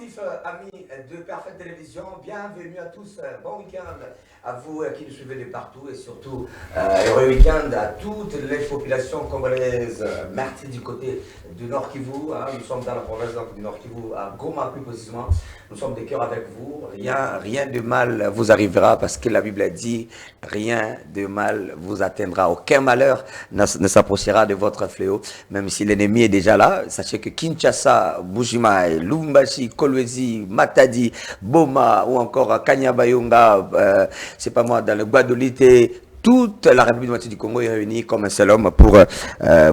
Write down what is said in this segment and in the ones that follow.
sportifs, amis de Parfaite Télévision, bienvenue à tous, bon week-end à vous qui nous suivez de partout et surtout heureux week-end à toutes les populations congolaises. Merci du côté du Nord Kivu, nous sommes dans la province du Nord Kivu, à Goma plus précisément. Nous sommes de cœur avec vous. Rien de mal vous arrivera parce que la Bible a dit rien de mal vous atteindra. Aucun malheur ne s'approchera de votre fléau. Même si l'ennemi est déjà là, sachez que Kinshasa, Bujimaï, Lumbashi, Kolwezi, Matadi, Boma ou encore Kanyabayonga, c'est pas moi, dans le Guadolite, toute la République du Congo est réunie comme un seul homme pour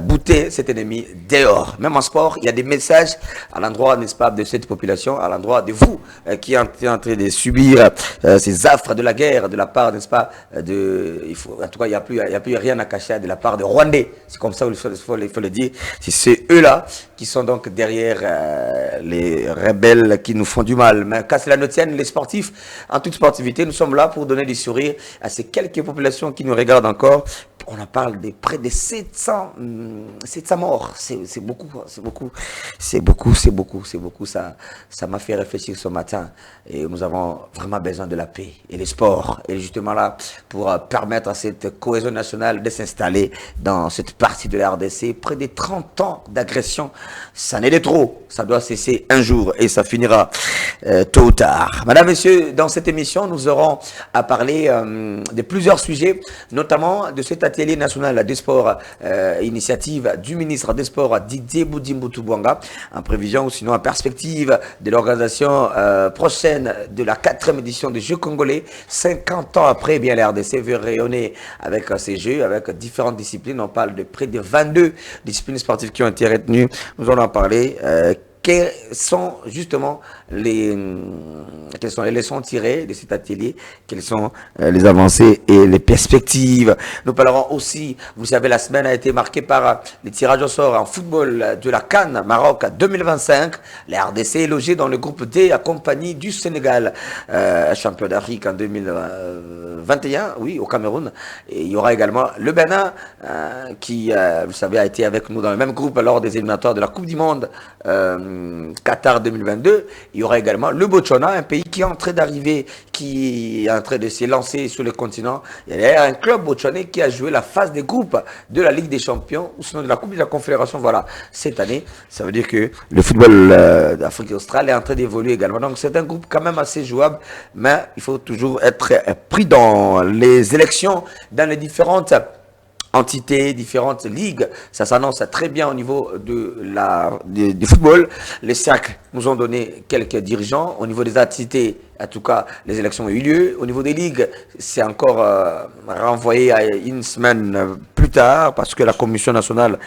bouter cet ennemi dehors. Même en sport, il y a des messages à l'endroit, n'est-ce pas, de cette population, à l'endroit de vous qui êtes en train de subir ces affres de la guerre de la part, n'est-ce pas, en tout cas, il n'y a plus rien à cacher de la part de Rwandais. C'est comme ça qu'il faut le dire. C'est eux-là qui sont donc derrière les rebelles qui nous font du mal. Mais qu'à cela ne tienne, les sportifs, en toute sportivité, nous sommes là pour donner du sourire à ces quelques populations qui nous regardent encore. On en parle de près de 700 morts. C'est beaucoup, c'est beaucoup. Ça m'a fait réfléchir ce matin. Et nous avons vraiment besoin de la paix et le sport. Et justement là, pour permettre à cette cohésion nationale de s'installer dans cette partie de la RDC, près de 30 ans d'agression, ça n'est de trop. Ça doit cesser un jour et ça finira tôt ou tard. Madame, Messieurs, dans cette émission, nous aurons à parler de plusieurs sujets, notamment de cet atelier national des sports, initiative du ministre des Sports Didier Boudimboutoubuanga, en prévision ou sinon en perspective de l'organisation prochaine de la 4e édition des Jeux congolais. 50 ans après, eh bien, la RDC veut rayonner avec ces Jeux, avec différentes disciplines. On parle de près de 22 disciplines sportives qui ont été retenues. Nous allons en parler. Quelles sont justement quelles sont les leçons tirées de cet atelier, quelles sont les avancées et les perspectives. Nous parlerons aussi, vous savez, la semaine a été marquée par les tirages au sort en football de la CAN Maroc 2025. La RDC est logée dans le groupe D, accompagné du Sénégal, champion d'Afrique en 2021, oui, au Cameroun. Et il y aura également le Bénin, qui, vous savez, a été avec nous dans le même groupe lors des éliminatoires de la Coupe du Monde Qatar 2022. Il y aura également le Botswana, un pays qui est en train d'arriver, qui est en train de se lancer sur le continent. Il y a un club botswanais qui a joué la phase des groupes de la Ligue des Champions, ou sinon de la Coupe de la Confédération, voilà, cette année. Ça veut dire que le football d'Afrique australe est en train d'évoluer également. Donc c'est un groupe quand même assez jouable, mais il faut toujours être pris dans les élections, dans les différentes entités, différentes ligues. Ça s'annonce très bien au niveau du football. Les cercles nous ont donné quelques dirigeants. Au niveau des entités, en tout cas, les élections ont eu lieu. Au niveau des ligues, c'est encore renvoyé à une semaine plus tard parce que la commission nationale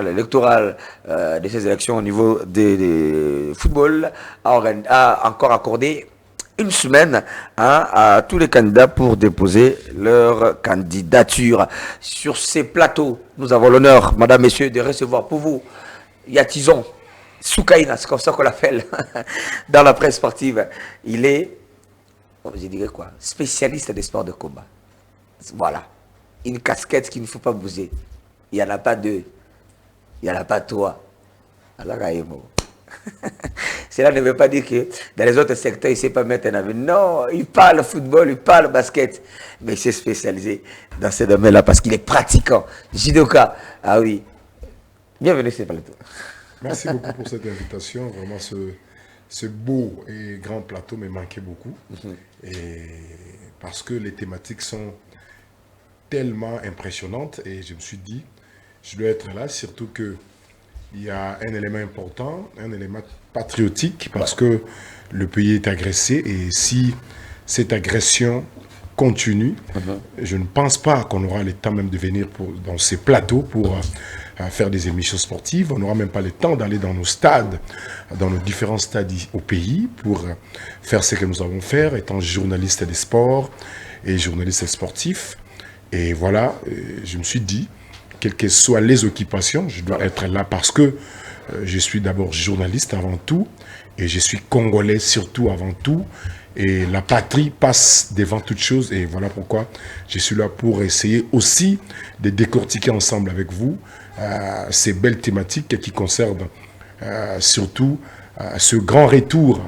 électorale de ces élections au niveau des football a encore accordé une semaine à tous les candidats pour déposer leur candidature. Sur ces plateaux, nous avons l'honneur, Madame, Messieurs, de recevoir pour vous Yatizon Soukaina, c'est comme ça qu'on l'appelle dans la presse sportive. Il est, je dirais quoi, spécialiste des sports de combat. Voilà, une casquette qu'il ne faut pas bouger. Il n'y en a pas deux, il n'y en a pas trois. Alors, cela ne veut pas dire que dans les autres secteurs, il ne sait pas mettre un avis. Non, il parle football, il parle basket. Mais il s'est spécialisé dans ce domaine-là parce qu'il est pratiquant. Judoka, ah oui. Bienvenue, c'est plateau. Merci beaucoup pour cette invitation. Vraiment, ce beau et grand plateau me manquait beaucoup. Et parce que les thématiques sont tellement impressionnantes. Et je me suis dit, je dois être là, surtout que il y a un élément important, un élément patriotique, parce que le pays est agressé et si cette agression continue, je ne pense pas qu'on aura le temps même de venir dans ces plateaux pour faire des émissions sportives. On n'aura même pas le temps d'aller dans nos stades, dans nos différents stades au pays pour faire ce que nous avons fait, étant journaliste des sports et journaliste sportif. Et voilà, je me suis dit, quelles que soient les occupations, je dois être là parce que je suis d'abord journaliste avant tout et je suis congolais surtout avant tout. Et la patrie passe devant toute chose et voilà pourquoi je suis là pour essayer aussi de décortiquer ensemble avec vous ces belles thématiques qui concernent surtout ce grand retour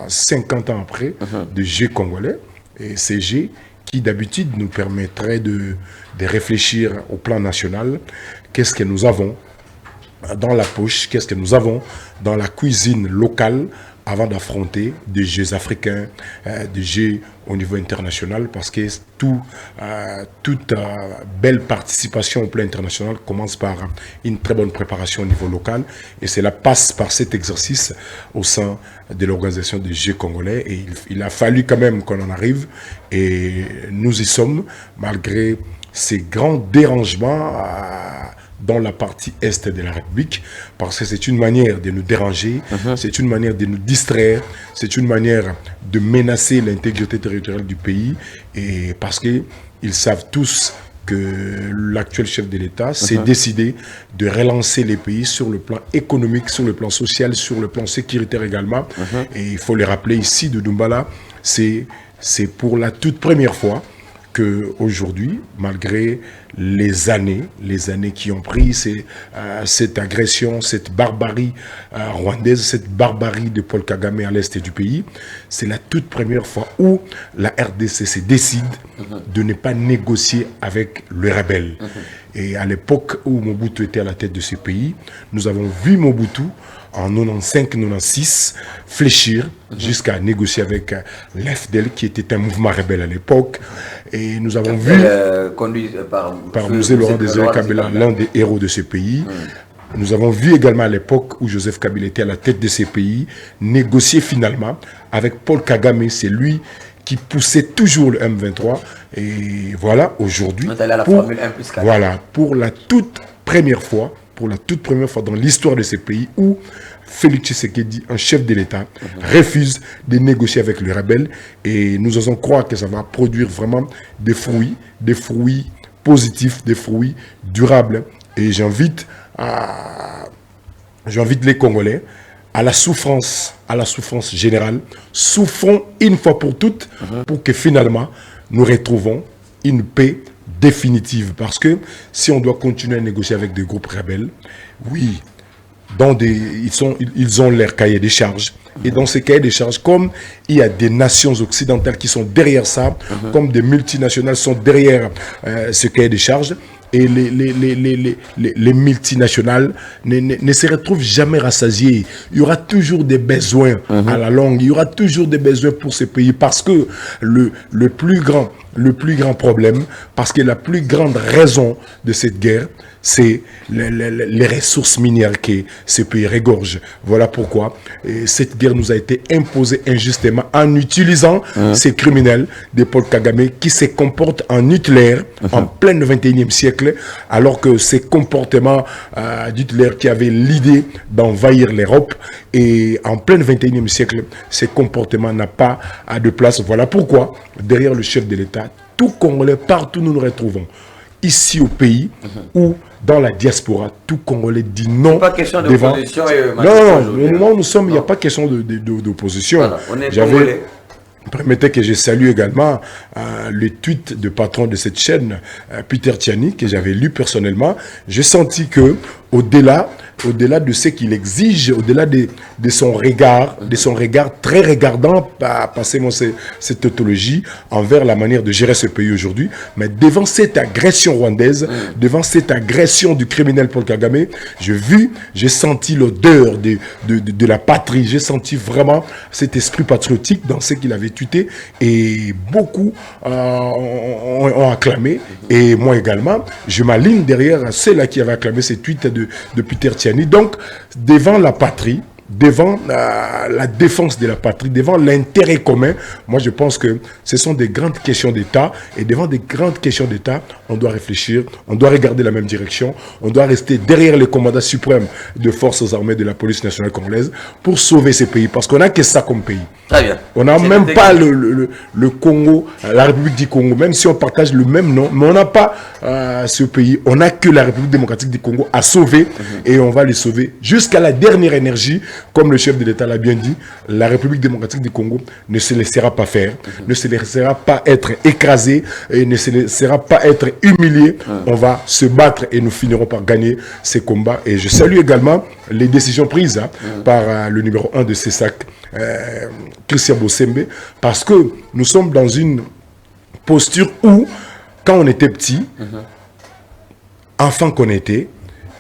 50 ans après de G congolais. Et ces G qui d'habitude nous permettraient de réfléchir au plan national. Qu'est-ce que nous avons dans la poche, qu'est-ce que nous avons dans la cuisine locale avant d'affronter des Jeux africains, des Jeux au niveau international, parce que toute belle participation au plan international commence par une très bonne préparation au niveau local, et cela passe par cet exercice au sein de l'organisation des Jeux congolais, et il a fallu quand même qu'on en arrive, et nous y sommes, malgré ces grands dérangements dans la partie est de la République, parce que c'est une manière de nous déranger, c'est une manière de nous distraire, c'est une manière de menacer l'intégrité territoriale du pays, et parce qu'ils savent tous que l'actuel chef de l'État s'est décidé de relancer les pays sur le plan économique, sur le plan social, sur le plan sécuritaire également, et il faut le rappeler ici de Doumbala, c'est pour la toute première fois qu'aujourd'hui, malgré les années qui ont pris cette agression, cette barbarie rwandaise, cette barbarie de Paul Kagame à l'est du pays, c'est la toute première fois où la RDC se décide de ne pas négocier avec le rebelle. Et à l'époque où Mobutu était à la tête de ce pays, nous avons vu Mobutu en 95-96 fléchir jusqu'à négocier avec l'FDL qui était un mouvement rebelle à l'époque, et nous avons vu conduit par Mzee Laurent Désiré Kabila, l'un des héros de ce pays. Nous avons vu également à l'époque où Joseph Kabila était à la tête de ces pays négocier finalement avec Paul Kagame, c'est lui qui poussait toujours le M23, et voilà aujourd'hui pour la toute première fois dans l'histoire de ces pays où Félix Tshisekedi, un chef de l'État, refuse de négocier avec les rebelles, et nous osons croire que ça va produire vraiment des fruits positifs, des fruits durables. Et j'invite les Congolais à la souffrance générale. Souffrons une fois pour toutes pour que finalement nous retrouvons une paix définitive, parce que si on doit continuer à négocier avec des groupes rebelles, oui, ils ont leur cahier des charges, et dans ces cahiers des charges, comme il y a des nations occidentales qui sont derrière ça, comme des multinationales sont derrière ce cahier des charges, et les multinationales ne se retrouvent jamais rassasiées. Il y aura toujours des besoins à la longue, il y aura toujours des besoins pour ces pays, parce que le plus grand problème, parce que la plus grande raison de cette guerre, c'est les ressources minières que ces pays regorgent. Voilà pourquoi cette guerre nous a été imposée injustement en utilisant ces criminels de Paul Kagame qui se comportent en Hitler en plein 21e siècle, alors que ces comportements d'Hitler qui avaient l'idée d'envahir l'Europe, et en plein 21e siècle, ces comportements n'ont pas de place. Voilà pourquoi, derrière le chef de l'État, tout Congolais, partout nous nous retrouvons, ici au pays ou dans la diaspora, tout Congolais dit non. Pas question devant... d'opposition. Non, nous sommes, il n'y a pas question d'opposition. Voilà, on est Congolais. Permettez que je salue également le tweet de patron de cette chaîne, Peter Tiani, que j'avais lu personnellement. J'ai senti que au-delà de ce qu'il exige, au-delà de son regard très regardant, passez-moi cette tautologie, envers la manière de gérer ce pays aujourd'hui, mais devant cette agression rwandaise, devant cette agression du criminel Paul Kagame, j'ai senti l'odeur de la patrie, j'ai senti vraiment cet esprit patriotique dans ce qu'il avait tweeté, et beaucoup ont acclamé, et moi également, je m'aligne derrière ceux-là qui avaient acclamé ces tweets de Peter Tiani. Donc, devant la patrie, devant la défense de la patrie, devant l'intérêt commun, moi je pense que ce sont des grandes questions d'État, et devant des grandes questions d'État, on doit réfléchir, on doit regarder la même direction, on doit rester derrière le commandant suprême de forces armées de la police nationale congolaise pour sauver ces pays, parce qu'on n'a que ça comme pays. Très bien. On n'a même pas le Congo, la République du Congo, même si on partage le même nom, mais on n'a pas ce pays, on n'a que la République démocratique du Congo à sauver, et on va les sauver jusqu'à la dernière énergie, comme le chef de l'État l'a bien dit, la République démocratique du Congo ne se laissera pas faire, ne se laissera pas être écrasée et ne se laissera pas être humiliée. On va se battre et nous finirons par gagner ces combats. Et je salue également les décisions prises par le numéro 1 de CESAC, Christian Bossembe, parce que nous sommes dans une posture où, quand on était petit, enfant qu'on était,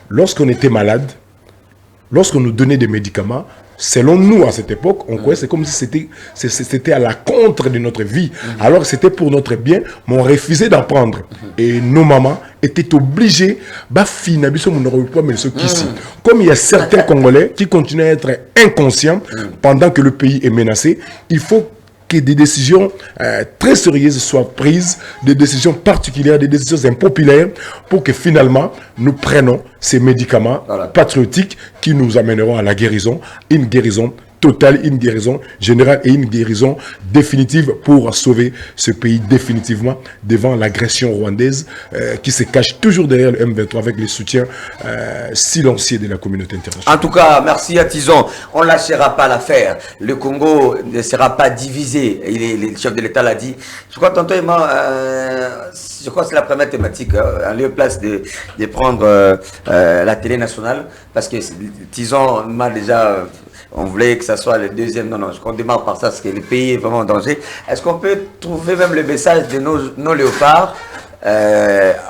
lorsqu'on était malade, lorsqu'on nous donnait des médicaments, selon nous à cette époque, on croyait c'est comme si c'était à la contre de notre vie. Alors c'était pour notre bien, mais on refusait d'en prendre. Et nos mamans étaient obligées, comme il y a certains Congolais qui continuent à être inconscients pendant que le pays est menacé, il faut que des décisions très sérieuses soient prises, des décisions particulières, des décisions impopulaires, pour que finalement nous prenions ces médicaments patriotiques qui nous amèneront à la guérison, une guérison totale, une guérison générale et une guérison définitive pour sauver ce pays définitivement devant l'agression rwandaise qui se cache toujours derrière le M23 avec les soutiens silencieux de la communauté internationale. En tout cas, merci à Tison. On ne lâchera pas l'affaire. Le Congo ne sera pas divisé. Le chef de l'État l'a dit. Je crois tantôt, je crois que c'est la première thématique, en lieu place de prendre la télé nationale, parce que Tison m'a déjà... On voulait que ça soit le deuxième. Non, on démarre par ça parce que le pays est vraiment en danger. Est-ce qu'on peut trouver même le message de nos léopards?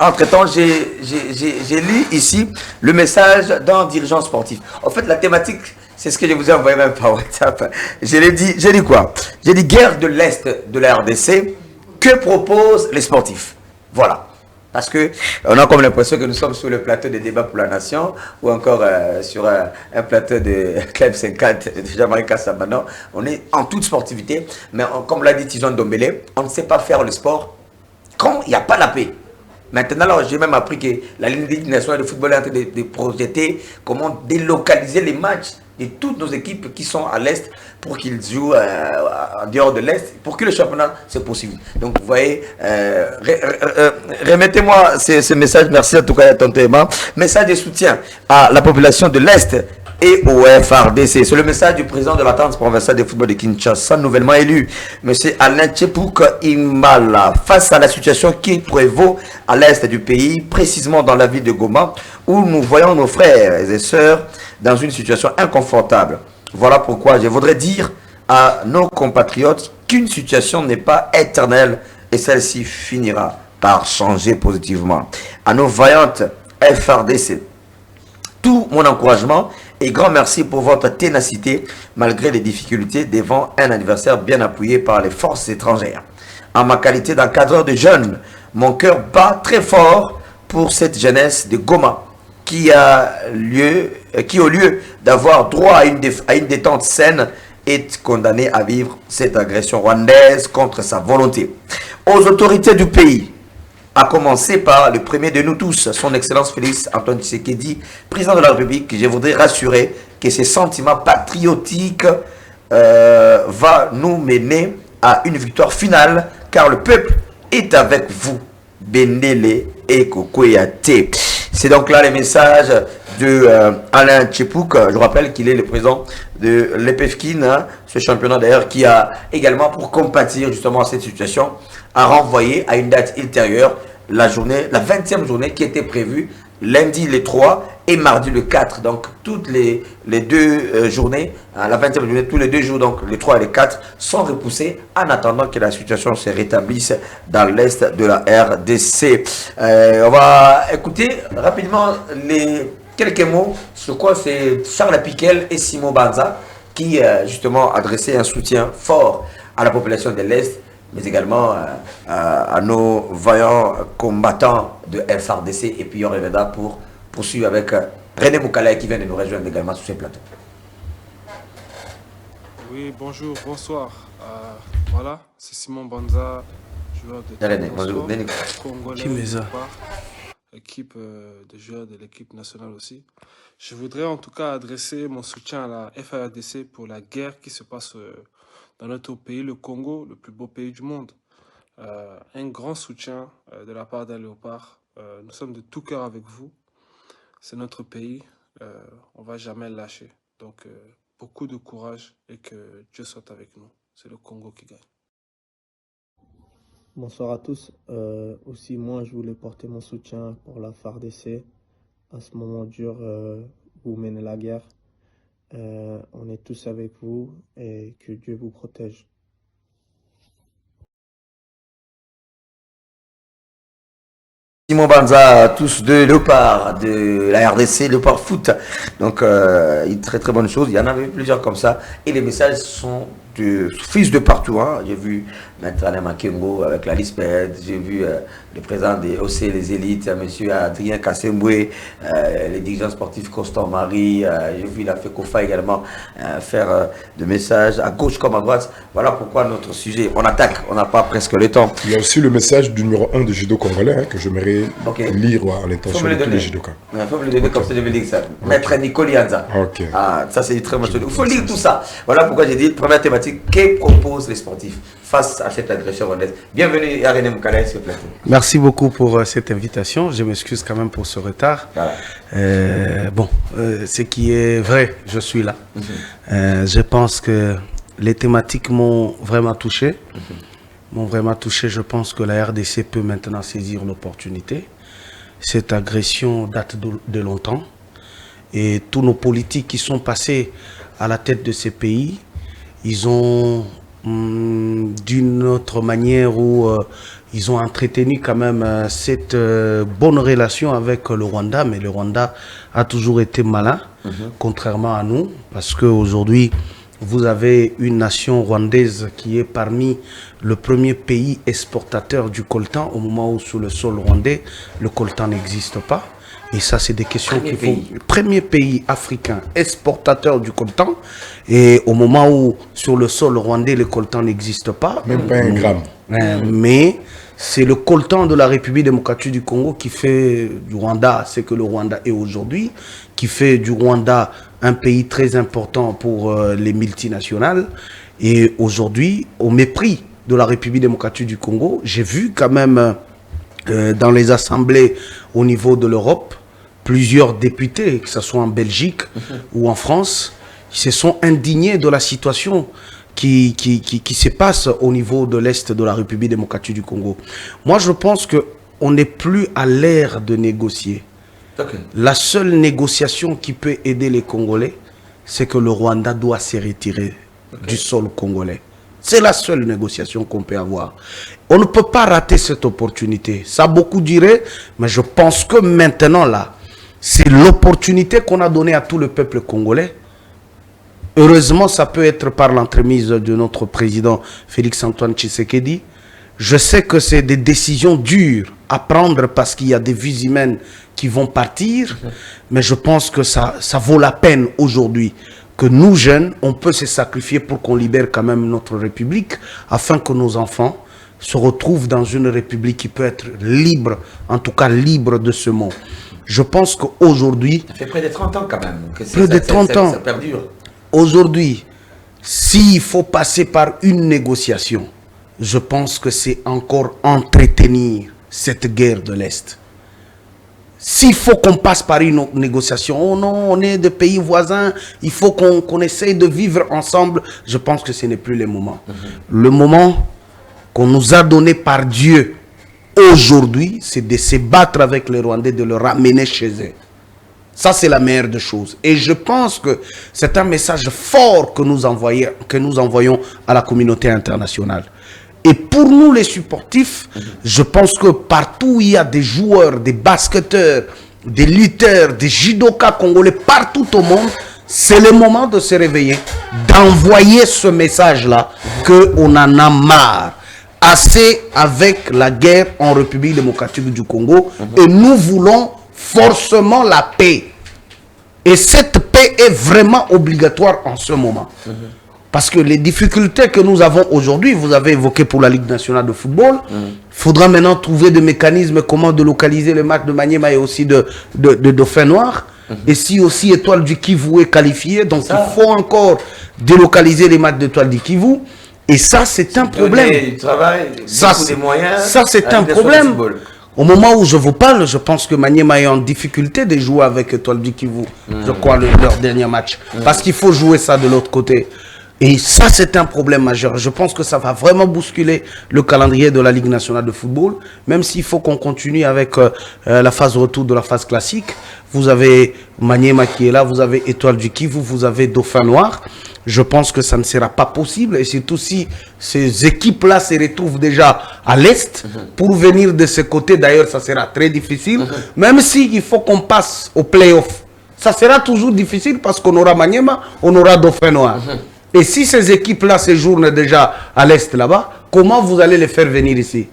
Entre-temps, j'ai lu ici le message d'un dirigeant sportif. En fait, la thématique, c'est ce que je vous ai envoyé même par WhatsApp. J'ai dit quoi? J'ai dit guerre de l'Est de la RDC. Que proposent les sportifs? Voilà. Parce que on a comme l'impression que nous sommes sur le plateau des débats pour la nation ou encore sur un plateau de Club 50 de Jean-Marie Kassabanon. On est en toute sportivité, mais comme l'a dit Tison Dombele, on ne sait pas faire le sport quand il n'y a pas la paix. Maintenant, j'ai même appris que la Ligue nationale de football est en train de projeter comment délocaliser les matchs de toutes nos équipes qui sont à l'Est pour qu'ils jouent en dehors de l'Est, pour que le championnat se poursuive. Donc, vous voyez, remettez-moi ce message, merci en tout cas à Tonton Emma. Message de soutien à la population de l'Est et au FRDC. C'est le message du président de l'Alliance provinciale de football de Kinshasa, nouvellement élu, M. Alain Tchepouk Imala, face à la situation qui prévaut à l'Est du pays, précisément dans la ville de Goma, où nous voyons nos frères et sœurs dans une situation inconfortable. Voilà pourquoi je voudrais dire à nos compatriotes qu'une situation n'est pas éternelle et celle-ci finira par changer positivement. À nos vaillantes FRDC, tout mon encouragement et grand merci pour votre ténacité malgré les difficultés devant un adversaire bien appuyé par les forces étrangères. En ma qualité d'encadreur de jeunes, mon cœur bat très fort pour cette jeunesse de Goma qui au lieu d'avoir droit à une détente saine, est condamné à vivre cette agression rwandaise contre sa volonté. Aux autorités du pays, à commencer par le premier de nous tous, son Excellence Félix Antoine Tshisekedi, président de la République, je voudrais rassurer que ces sentiments patriotiques va nous mener à une victoire finale, car le peuple est avec vous. Benele et Kokoyate. C'est donc là les messages de Alain Tchepouk. Je rappelle qu'il est le président de l'EPFKIN, hein, ce championnat d'ailleurs qui a également, pour compatir justement à cette situation, a renvoyé à une date ultérieure la 20e journée qui était prévue lundi le 3 et mardi le 4. Donc toutes les deux journées, la 20e journée, tous les 2 jours, donc les 3 et les 4, sont repoussés en attendant que la situation se rétablisse dans l'Est de la RDC. On va écouter rapidement quelques mots sur quoi c'est Charles Piquel et Simon Banza qui justement adressaient un soutien fort à la population de l'Est, mais également à nos vaillants combattants de FRDC. Et puis on reviendra pour poursuivre avec René Moukalaï qui vient de nous rejoindre également sur ce plateau. Oui, bonjour, bonsoir. Voilà, c'est Simon Banza, joueur de Congolais, équipe de joueurs de l'équipe nationale aussi. Je voudrais en tout cas adresser mon soutien à la FARDC pour la guerre qui se passe dans notre pays, le Congo, le plus beau pays du monde. Un grand soutien de la part d'un léopard. Nous sommes de tout cœur avec vous. C'est notre pays. On ne va jamais le lâcher. Donc, beaucoup de courage et que Dieu soit avec nous. C'est le Congo qui gagne. Bonsoir à tous. Aussi, moi, je voulais porter mon soutien pour la FARDC. À ce moment dur, vous menez la guerre. On est tous avec vous et que Dieu vous protège. Simon Banza, tous de Léopard, de la RDC, Léopard Foot. Donc, une très très bonne chose. Il y en avait plusieurs comme ça. Et les messages sont fils de partout. Hein. J'ai vu Maître Alain Makembo avec la Lisped. J'ai vu le président des OC, les élites, M. Adrien Kassemboué, les dirigeants sportifs Constant Marie. J'ai vu la FECOFA également faire des messages à gauche comme à droite. Voilà pourquoi notre sujet, on attaque, on n'a pas presque le temps. Il y a aussi le message du numéro 1 de judo congolais que j'aimerais lire à l'intention de tous les judokas. Il faut me le donner comme ça, je vais dire ça. Maître Nicole Yanza. Ah, ça c'est très moche. Il faut lire tout ça. Voilà pourquoi j'ai dit, première thématique, que proposent les sportifs face à cette agression rwandaise. Bienvenue à René Moukala sur le plateau. Merci beaucoup pour cette invitation. Je m'excuse quand même pour ce retard. Voilà. Ce qui est vrai, je suis là. Je pense que les thématiques m'ont vraiment touché. Je pense que la RDC peut maintenant saisir l'opportunité. Cette agression date de longtemps. Et tous nos politiques qui sont passés à la tête de ces pays, ils ont, d'une autre manière, ils ont entretenu quand même cette bonne relation avec le Rwanda. Mais le Rwanda a toujours été malin, contrairement à nous, parce qu'aujourd'hui, vous avez une nation rwandaise qui est parmi le premier pays exportateur du coltan, au moment où sur le sol rwandais, le coltan n'existe pas. Et ça, c'est des questions qu'il faut... Premier pays africain exportateur du coltan. Et au moment où, sur le sol rwandais, le coltan n'existe pas. Même pas un gramme. Mais c'est le coltan de la République démocratique du Congo qui fait du Rwanda ce que le Rwanda est aujourd'hui, qui fait du Rwanda un pays très important pour les multinationales. Et aujourd'hui, au mépris de la République démocratique du Congo, j'ai vu quand même dans les assemblées au niveau de l'Europe, plusieurs députés, que ce soit en Belgique ou en France, se sont indignés de la situation qui se passe au niveau de l'Est de la République démocratique du Congo. Moi, je pense qu'on n'est plus à l'ère de négocier. La seule négociation qui peut aider les Congolais, c'est que le Rwanda doit se retirer du sol congolais. C'est la seule négociation qu'on peut avoir. On ne peut pas rater cette opportunité. Ça, beaucoup diraient, mais je pense que maintenant, là, c'est l'opportunité qu'on a donnée à tout le peuple congolais. Heureusement, ça peut être par l'entremise de notre président Félix-Antoine Tshisekedi. Je sais que c'est des décisions dures à prendre parce qu'il y a des vies humaines qui vont partir, mais je pense que ça vaut la peine aujourd'hui que nous, jeunes, on peut se sacrifier pour qu'on libère quand même notre République, afin que nos enfants se retrouvent dans une République qui peut être libre, en tout cas libre de ce monde. Je pense qu'aujourd'hui... Ça fait près de 30 ans quand même. Que près de 30 ans. Ça perdure. Aujourd'hui, s'il faut passer par une négociation, je pense que c'est encore entretenir cette guerre de l'Est. S'il faut qu'on passe par une négociation, oh non, on est des pays voisins, il faut qu'on essaye de vivre ensemble, je pense que ce n'est plus le moment. Le moment qu'on nous a donné par Dieu aujourd'hui, c'est de se battre avec les Rwandais, de le ramener chez eux. Ça, c'est la meilleure des choses. Et je pense que c'est un message fort que nous envoyons à la communauté internationale. Et pour nous, les sportifs, je pense que partout où il y a des joueurs, des basketteurs, des lutteurs, des judokas congolais, partout au monde, c'est le moment de se réveiller, d'envoyer ce message-là, qu'on en a marre. Assez avec la guerre en République démocratique du Congo, et nous voulons forcément la paix. Et cette paix est vraiment obligatoire en ce moment. Parce que les difficultés que nous avons aujourd'hui, vous avez évoqué pour la Ligue nationale de football, il faudra maintenant trouver des mécanismes comment délocaliser les matchs de Maniema et aussi de Dauphin Noir. Et si aussi Étoile du Kivu est qualifiée, donc il faut encore délocaliser les matchs d'Étoile du Kivu. Et ça, c'est un problème. Du travail, ça, des moyens, ça c'est un problème. Au moment où je vous parle, je pense que Maniema est en difficulté de jouer avec Étoile du Kivu, je crois, leur dernier match. Parce qu'il faut jouer ça de l'autre côté. Et ça, c'est un problème majeur. Je pense que ça va vraiment bousculer le calendrier de la Ligue nationale de football, même s'il faut qu'on continue avec la phase retour de la phase classique. Vous avez Maniema qui est là, vous avez Étoile du Kivu, vous avez Dauphin Noir. Je pense que ça ne sera pas possible, et surtout si ces équipes-là se retrouvent déjà à l'Est, pour venir de ce côté, d'ailleurs, ça sera très difficile, même s'il faut qu'on passe au play-off. Ça sera toujours difficile parce qu'on aura Maniema, on aura Dauphin Noir. Et si ces équipes-là séjournent déjà à l'Est là-bas, comment vous allez les faire venir ici?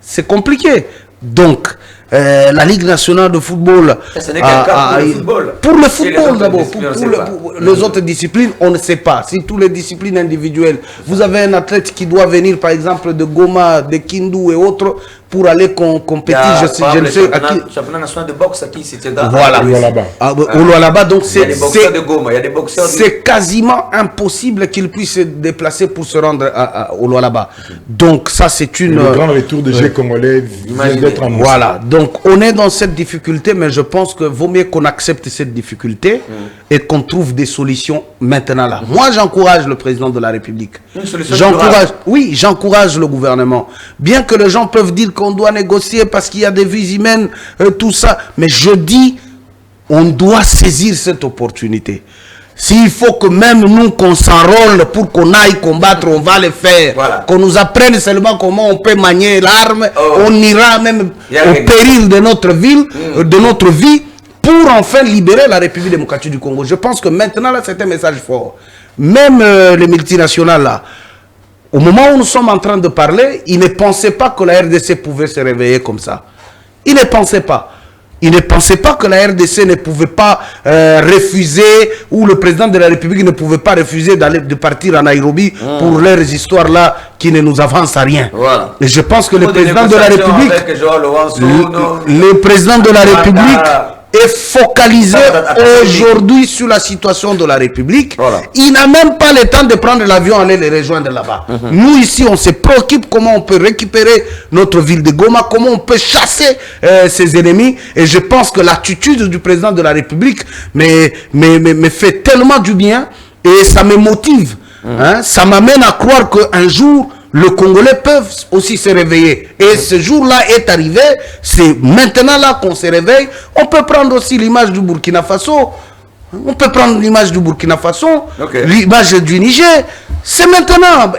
C'est compliqué. Donc, la Ligue nationale de football... Ce n'est qu'un cas pour le football. Pour le football d'abord. Pour les autres disciplines, on ne sait pas. Si toutes les disciplines individuelles, vous avez un athlète qui doit venir, par exemple, de Goma, de Kindu et autres, pour aller compétir, je ne sais à qui. Le championnat national de boxe à qui c'était voilà. Au Lualaba. Donc il y a des boxeurs de Goma, il y a des boxeurs. C'est quasiment impossible qu'ils puissent se déplacer pour se rendre au Lualaba. Donc ça c'est une. Le grand retour de G congolais vient d'être annoncé. Voilà. Donc on est dans cette difficulté, mais je pense que vaut mieux qu'on accepte cette difficulté et qu'on trouve des solutions maintenant là. Moi j'encourage le président de la République. J'encourage le gouvernement. Bien que les gens peuvent dire qu'on doit négocier parce qu'il y a des vies humaines, tout ça. Mais je dis, on doit saisir cette opportunité. S'il faut que même nous, qu'on s'enrôle pour qu'on aille combattre, on va le faire. Voilà. Qu'on nous apprenne seulement comment on peut manier l'arme. On ira même au péril de notre ville, de notre vie, pour enfin libérer la République démocratique du Congo. Je pense que maintenant, là, c'est un message fort. Même les multinationales, là, au moment où nous sommes en train de parler, ils ne pensaient pas que la RDC pouvait se réveiller comme ça. Ils ne pensaient pas. Ils ne pensaient pas que la RDC ne pouvait pas refuser, ou le président de la République ne pouvait pas refuser de partir à Nairobi pour leurs histoires-là qui ne nous avancent à rien. Voilà. Et je pense que le président de la République, le président de la République est focalisé aujourd'hui sur la situation de la République. Voilà. Il n'a même pas le temps de prendre l'avion et aller les rejoindre là-bas. Nous, ici, on se préoccupe comment on peut récupérer notre ville de Goma, comment on peut chasser ses ennemis. Et je pense que l'attitude du président de la République me fait tellement du bien et ça me motive. Ça m'amène à croire qu'un jour, les Congolais peuvent aussi se réveiller. Et ce jour-là est arrivé. C'est maintenant là qu'on se réveille. On peut prendre aussi l'image du Burkina Faso. On peut prendre l'image du Burkina Faso. L'image du Niger. C'est maintenant.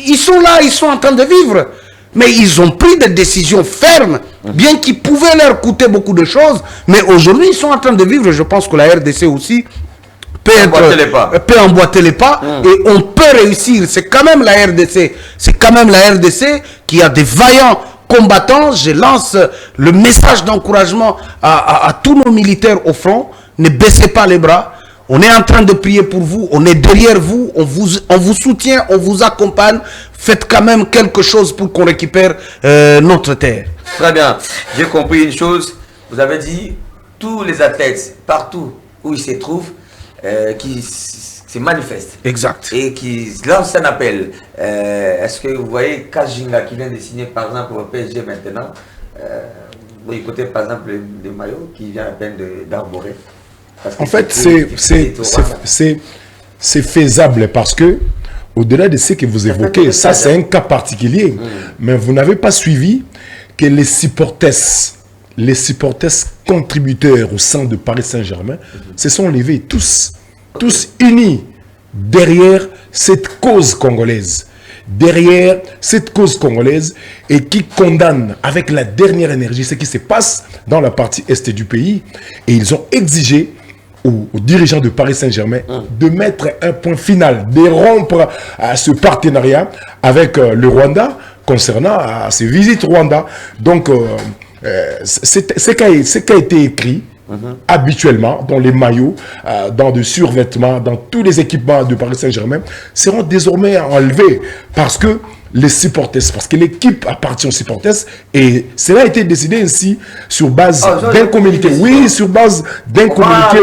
Ils sont là, ils sont en train de vivre. Mais ils ont pris des décisions fermes, bien qu'ils pouvaient leur coûter beaucoup de choses. Mais aujourd'hui, ils sont en train de vivre. Je pense que la RDC aussi peut emboîter les pas et on peut réussir. C'est quand même la RDC. C'est quand même la RDC qui a des vaillants combattants. Je lance le message d'encouragement à tous nos militaires au front. Ne baissez pas les bras. On est en train de prier pour vous. On est derrière vous. On vous soutient. On vous accompagne. Faites quand même quelque chose pour qu'on récupère notre terre. Très bien. J'ai compris une chose. Vous avez dit tous les athlètes, partout où ils se trouvent, qui se manifestent. Exact. Et qui lancent un appel. Est-ce que vous voyez Kajinga qui vient de signer par exemple au PSG maintenant, vous écoutez par exemple le maillot qui vient à peine d'arborer. En fait, c'est faisable parce que au-delà de ce que vous évoquez, ça c'est un cas particulier. Mais vous n'avez pas suivi que les supporters contributeurs au sein de Paris Saint-Germain se sont levés tous unis derrière cette cause congolaise. Et qui condamne avec la dernière énergie ce qui se passe dans la partie est du pays. Et ils ont exigé aux dirigeants de Paris Saint-Germain de mettre un point final, de rompre ce partenariat avec le Rwanda concernant ces visites Rwanda. Donc, ce qui a été écrit habituellement dans les maillots, dans des survêtements, dans tous les équipements de Paris Saint-Germain seront désormais enlevés parce que les supporters, parce que l'équipe appartient aux supporters et cela a été décidé ainsi sur base d'un communiqué. Oui, sur base d'un communiqué.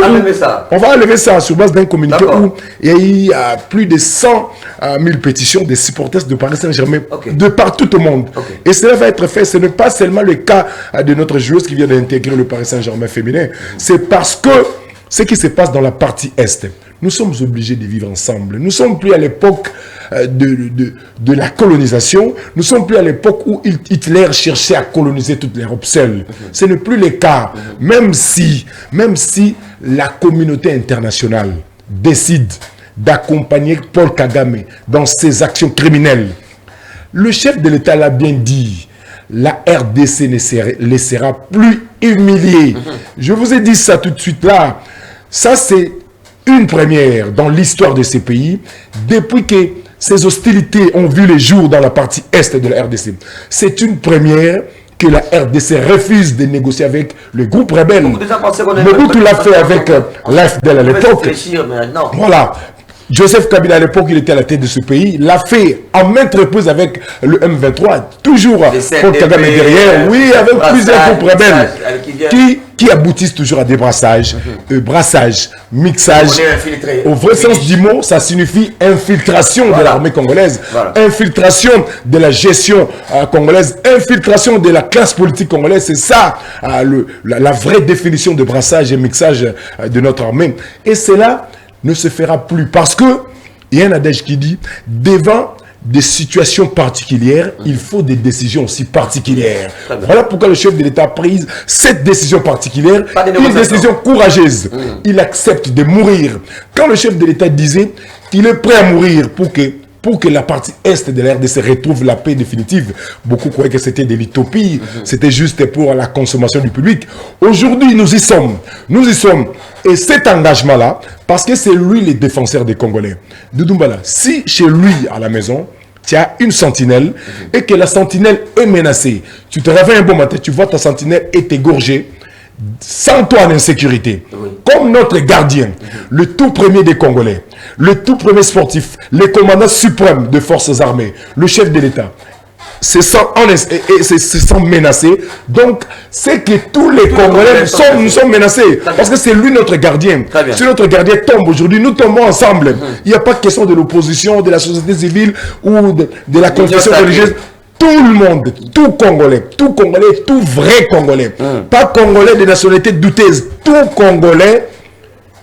On va enlever ça sur base d'un communiqué où il y a plus de 100 000 pétitions des supporters de Paris Saint-Germain de partout au monde. Et cela va être fait. Ce n'est pas seulement le cas de notre joueuse qui vient d'intégrer le Paris Saint-Germain féminin. C'est parce que ce qui se passe dans la partie Est, nous sommes obligés de vivre ensemble. Nous ne sommes plus à l'époque de la colonisation. Nous ne sommes plus à l'époque où Hitler cherchait à coloniser toute l'Europe seule. Ce n'est plus le cas. Même si la communauté internationale décide d'accompagner Paul Kagame dans ses actions criminelles, le chef de l'État l'a bien dit, la RDC ne sera plus humiliée. Je vous ai dit ça tout de suite là. Ça, c'est une première dans l'histoire de ces pays depuis que ces hostilités ont vu les jours dans la partie Est de la RDC. C'est une première que la RDC refuse de négocier avec le groupe rebelle. Mobutu l'a fait avec l'AFDL à l'époque. Voilà. Joseph Kabila, à l'époque, il était à la tête de ce pays, l'a fait en maintes reprises avec le M23, toujours Paul Kagame derrière, oui, avec plusieurs groupes rebelles qui aboutissent toujours à des brassages, mixage. Au vrai sens du mot, ça signifie infiltration de l'armée congolaise, infiltration de la gestion congolaise, infiltration de la classe politique congolaise. C'est ça la vraie définition de brassage et mixage de notre armée. Et c'est là ne se fera plus parce que il y a un adage qui dit devant des situations particulières, il faut des décisions aussi particulières. Voilà pourquoi le chef de l'État a pris cette décision particulière, une décision courageuse. Il accepte de mourir. Quand le chef de l'État disait qu'il est prêt à mourir pour que la partie Est de la RDC retrouve la paix définitive. Beaucoup croyaient que c'était de l'utopie, c'était juste pour la consommation du public. Aujourd'hui, nous y sommes. Nous y sommes. Et cet engagement-là, parce que c'est lui le défenseur des Congolais. Doudoumbala, si chez lui, à la maison, tu as une sentinelle et que la sentinelle est menacée, tu te réveilles un bon matin, tu vois ta sentinelle est égorgée, sans toi en insécurité, comme notre gardien, le tout premier des Congolais, le tout premier sportif, le commandant suprême des forces armées, le chef de l'État, se sent menacé. Donc, c'est que tous les Congolais nous sommes menacés. Parce que c'est lui notre gardien. Si notre gardien tombe aujourd'hui, nous tombons ensemble. Il n'y a pas de question de l'opposition, de la société civile ou de la confession religieuse. Tout le monde, tout Congolais, tout vrai Congolais, pas Congolais de nationalité douteuse, tout Congolais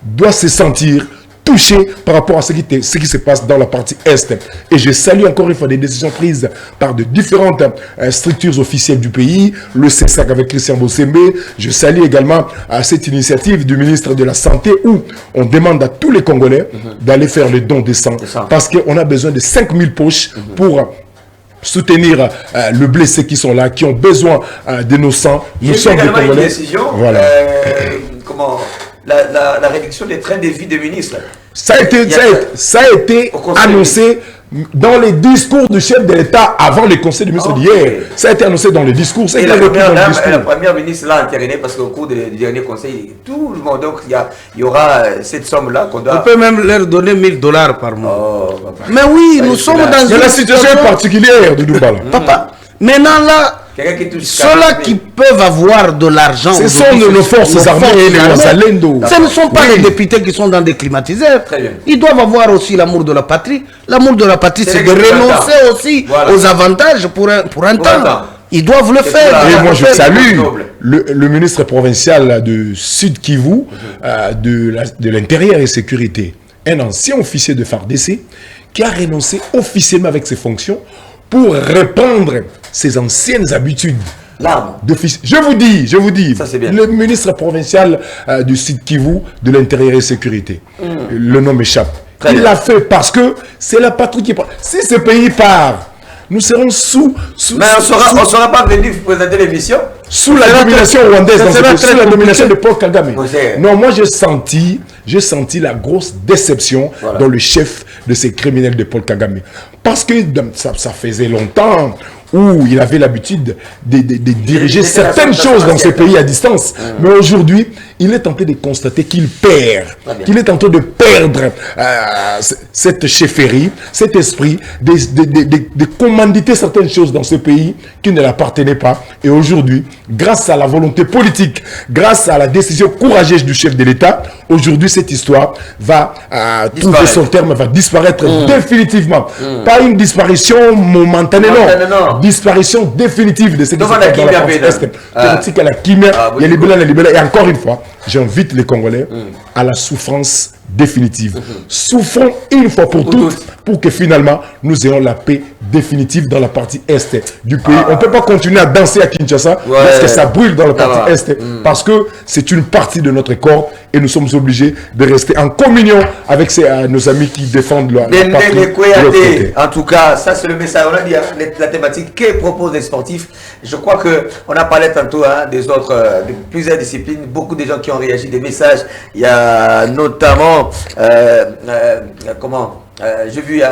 doit se sentir touché par rapport à ce qui se passe dans la partie Est. Et je salue encore une fois des décisions prises par de différentes structures officielles du pays, le CESAC avec Christian Bossembe. Je salue également cette initiative du ministre de la Santé où on demande à tous les Congolais d'aller faire le don de sang parce qu'on a besoin de 5000 poches pour soutenir le blessé qui sont là, qui ont besoin de nos sangs. Nous sommes des Congolais. Voilà. La réduction des trains de vie des ministres. Ça a été annoncé dans les discours du chef de l'État avant le conseil des ministres d'hier. Ça a été annoncé dans les discours. Et la première ministre l'a entériné parce qu'au cours du dernier conseil, tout le monde, donc il y aura cette somme-là qu'on doit... On peut même leur donner $1000 par mois. Mais oui, nous sommes dans une la situation particulière de Doumbala. Papa, maintenant là, ceux-là qui peuvent avoir de l'argent, ce sont nos forces armées et les Wazalendo. Ce ne sont pas les députés qui sont dans des climatiseurs. Ils doivent avoir aussi l'amour de la patrie. L'amour de la patrie, c'est de renoncer aussi aux avantages pour un temps. Ils doivent le faire. Et moi, je salue le ministre provincial de Sud Kivu, de l'Intérieur et Sécurité, un ancien officier de FARDC, qui a renoncé officiellement avec ses fonctions pour reprendre ses anciennes habitudes. Je vous dis, le ministre provincial du Sud Kivu, de l'Intérieur et Sécurité, le nom m'échappe. Il l'a fait parce que c'est la patrie qui part. Si ce pays part, nous serons mais on ne sera pas venu vous présenter l'émission sous la domination rwandaise, sous la domination de Paul Kagame. Non, moi j'ai senti la grosse déception dans le chef de ces criminels de Paul Kagame. Parce que ça faisait longtemps où il avait l'habitude de diriger certaines choses dans ces pays à distance. Mais aujourd'hui, il est tenté de constater qu'il perd, qu'il est en train de perdre cette chefferie, cet esprit de commanditer certaines choses dans ce pays qui ne l'appartenaient pas. Et aujourd'hui, grâce à la volonté politique, grâce à la décision courageuse du chef de l'État, aujourd'hui cette histoire va trouver son terme, va disparaître définitivement. Pas une disparition momentanée, non. Disparition définitive de ce qui se passe dans la partie est. Et encore une fois, j'invite les Congolais à la souffrance définitive. Souffrons une fois pour toutes pour que finalement nous ayons la paix définitive dans la partie est du pays. On ne peut pas continuer à danser à Kinshasa parce que ça brûle dans la partie est parce que c'est une partie de notre corps et nous sommes obligés de rester en communion avec nos amis qui défendent la partie de l'autre côté. En tout cas, ça c'est le message. On a dit la thématique que proposent les sportifs. Je crois qu'on a parlé tantôt des autres, de plusieurs disciplines, beaucoup de gens qui ont réagi, des messages. Il y a notamment, j'ai vu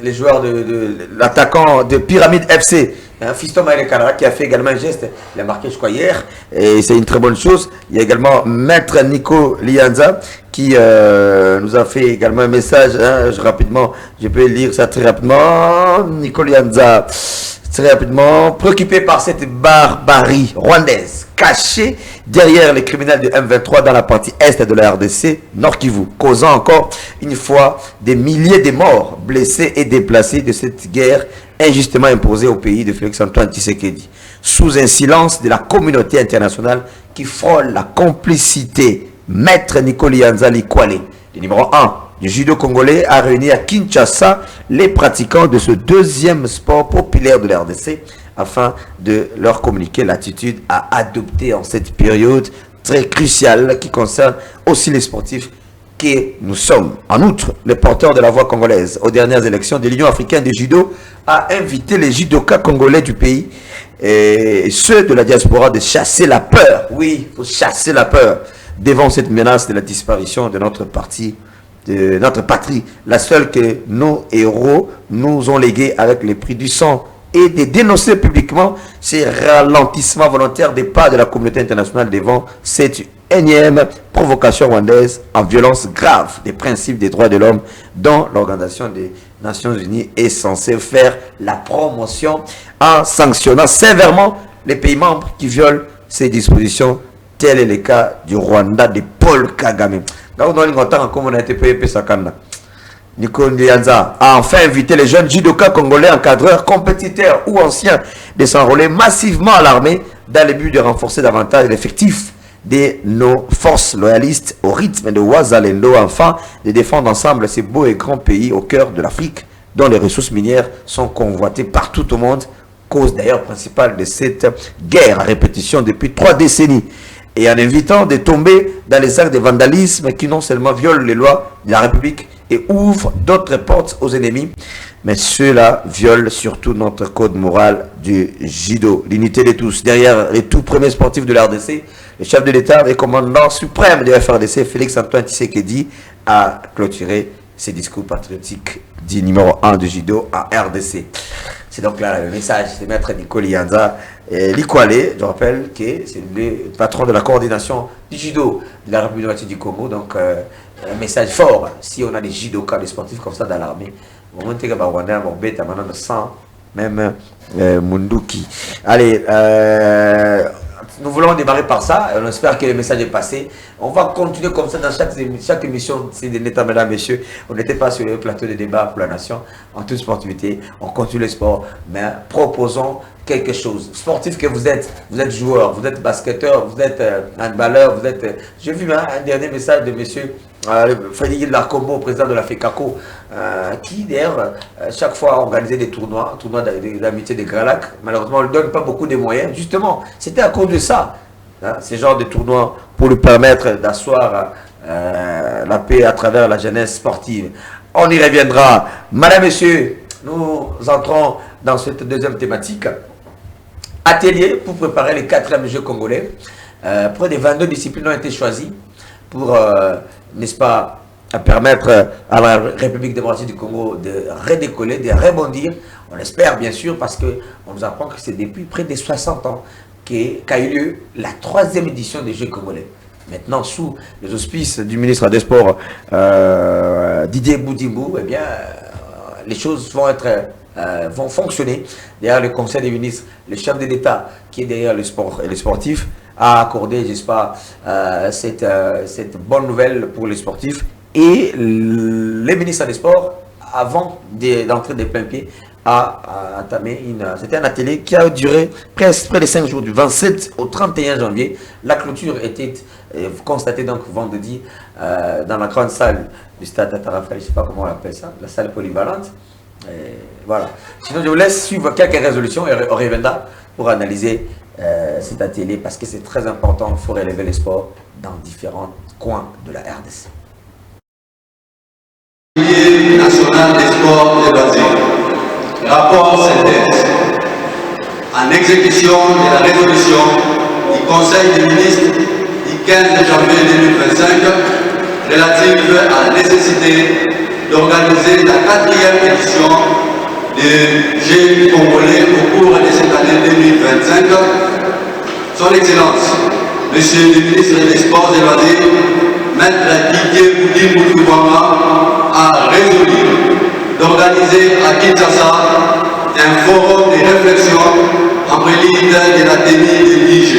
les joueurs de l'attaquant de Pyramide FC, Fiston Maël Kanara, qui a fait également un geste. Il a marqué, je crois, hier, et c'est une très bonne chose. Il y a également Maître Nico Lianza qui nous a fait également un message. Rapidement, je peux lire ça très rapidement. Nico Lianza, très rapidement, préoccupé par cette barbarie rwandaise cachée derrière les criminels de M23 dans la partie est de la RDC, Nord Kivu, causant encore une fois des milliers de morts, blessés et déplacés de cette guerre injustement imposée au pays de Félix-Antoine Tshisekedi, sous un silence de la communauté internationale qui frôle la complicité. Maître Nicolianza Likwale, le numéro 1 du judo congolais, a réuni à Kinshasa les pratiquants de ce deuxième sport populaire de la RDC afin de leur communiquer l'attitude à adopter en cette période très cruciale qui concerne aussi les sportifs que nous sommes. En outre, le porteur de la voix congolaise aux dernières élections de l'Union africaine de judo a invité les judokas congolais du pays et ceux de la diaspora de chasser la peur. Oui, il faut chasser la peur devant cette menace de la disparition de notre parti, de notre patrie, la seule que nos héros nous ont léguée avec les prix du sang, et de dénoncer publiquement ces ralentissements volontaires des pas de la communauté internationale devant cette énième provocation rwandaise en violence grave des principes des droits de l'homme dont l'Organisation des Nations Unies est censée faire la promotion en sanctionnant sévèrement les pays membres qui violent ces dispositions. Tel est le cas du Rwanda de Paul Kagame. Comme on a été payé Nico Lianza a enfin invité les jeunes judokas congolais, encadreurs, compétiteurs ou anciens de s'enrôler massivement à l'armée dans le but de renforcer davantage l'effectif de nos forces loyalistes au rythme de Ouazalendo, afin de défendre ensemble ces beaux et grands pays au cœur de l'Afrique dont les ressources minières sont convoitées partout au monde, cause d'ailleurs principale de cette guerre à répétition depuis 3 décennies. Et en invitant de tomber dans les actes de vandalisme qui non seulement violent les lois de la République et ouvrent d'autres portes aux ennemis, mais ceux-là violent surtout notre code moral du judo, l'unité de tous. Derrière les tout premiers sportifs de la RDC, le chef de l'État et commandant suprême de la FRDC, Félix-Antoine Tshisekedi, a clôturé ses discours patriotiques du numéro 1 du judo en RDC. C'est donc là le message de Maître Nico Lianza Likwale. Je rappelle que c'est le patron de la coordination du judo de la République démocratique du Congo. Donc un message fort. Si on a des judokas, des sportifs comme ça dans l'armée, on va monter à Rwanda, on va maintenant de 100, même Munduki. Allez, nous voulons démarrer par ça. On espère que le message est passé. On va continuer comme ça dans chaque émission. C'est de l'État, mesdames, messieurs. On n'était pas sur le plateau de débat pour la nation. En toute sportivité, on continue le sport. Mais proposons quelque chose. Sportif que vous êtes joueur, vous êtes basketteur, vous êtes handballeur, vous êtes... J'ai vu un dernier message de monsieur Frédéric Larcombo, président de la FECACO, qui d'ailleurs chaque fois organisait des tournois d'amitié des Grands Lacs. Malheureusement, on ne donne pas beaucoup de moyens. Justement, c'était à cause de ça, ces genres de tournois, pour lui permettre d'asseoir la paix à travers la jeunesse sportive. On y reviendra. Madame, Messieurs, nous entrons dans cette deuxième thématique. Atelier pour préparer les 4e Jeux congolais. Près de 22 disciplines ont été choisies pour, n'est-ce pas, permettre à la République démocratique du Congo de redécoller, de rebondir. On espère bien sûr, parce qu'on nous apprend que c'est depuis près de 60 ans qu'a eu lieu la 3e édition des Jeux congolais. maintenant sous les auspices du ministre des Sports Didier Boudimou, eh bien, les choses vont fonctionner. Derrière le Conseil des ministres, le chef de l'État qui est derrière le sport et les sportifs a accordé, j'espère, cette bonne nouvelle pour les sportifs. Et les ministres des Sports, avant d'entrer des pleins pieds, a entamé c'était un atelier qui a duré presque près de 5 jours, du 27 au 31 janvier. La clôture était constatée donc vendredi dans la grande salle du stade Tatarafel, je ne sais pas comment on appelle ça, la salle polyvalente. Et voilà. Sinon, je vous laisse suivre quelques résolutions et on reviendra pour analyser cet atelier parce que c'est très important. Il faut relever les sports dans différents coins de la RDC. National des sports et loisirs. Rapport synthèse. En exécution de la résolution du Conseil des ministres du 15 janvier 2025 relative à la nécessité d'organiser la 4e édition des Jeux congolais au cours de cette année 2025. Son Excellence, Monsieur le ministre des Sports et Loisirs, Maître Didier Boudimou a résolu d'organiser à Kinshasa un forum de réflexion en prélude de la tenue de l'IG.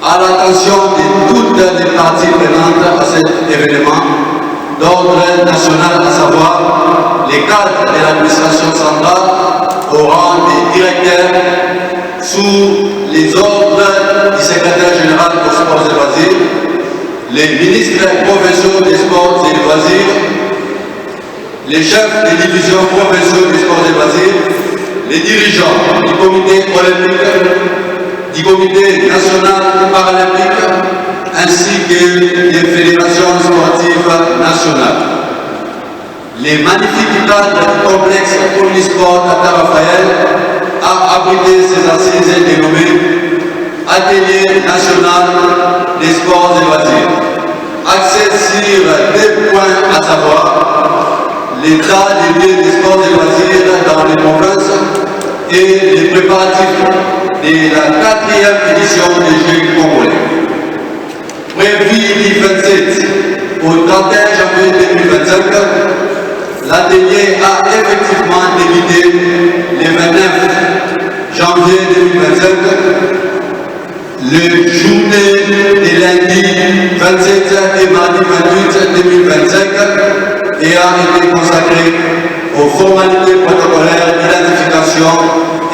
À l'attention de toutes les parties prenantes à cet événement d'ordre national, à savoir les cadres de l'administration centrale au rang des directeurs sous les ordres du secrétaire général des sports et loisirs, les ministres provinciaux des sports et des loisirs, les chefs des divisions provinciaux des sports et loisirs, les dirigeants du comité olympique, du comité national paralympique, ainsi que les fédérations sportives nationales. Les magnifiques cadres du complexe omnisport Tata Raphaël a abrité ces assises dénommées Atelier national des sports et loisirs. Axé sur deux points à savoir l'état des lieux des sports et loisirs dans les provinces et les préparatifs de la 4e édition des Jeux congolais. Prévu du 27 au 31 janvier 2025, l'atelier a effectivement débuté le 29 janvier 2025, le journée de lundi 27 et mardi 28 2025 et a été consacré aux formalités protocolaires d'identification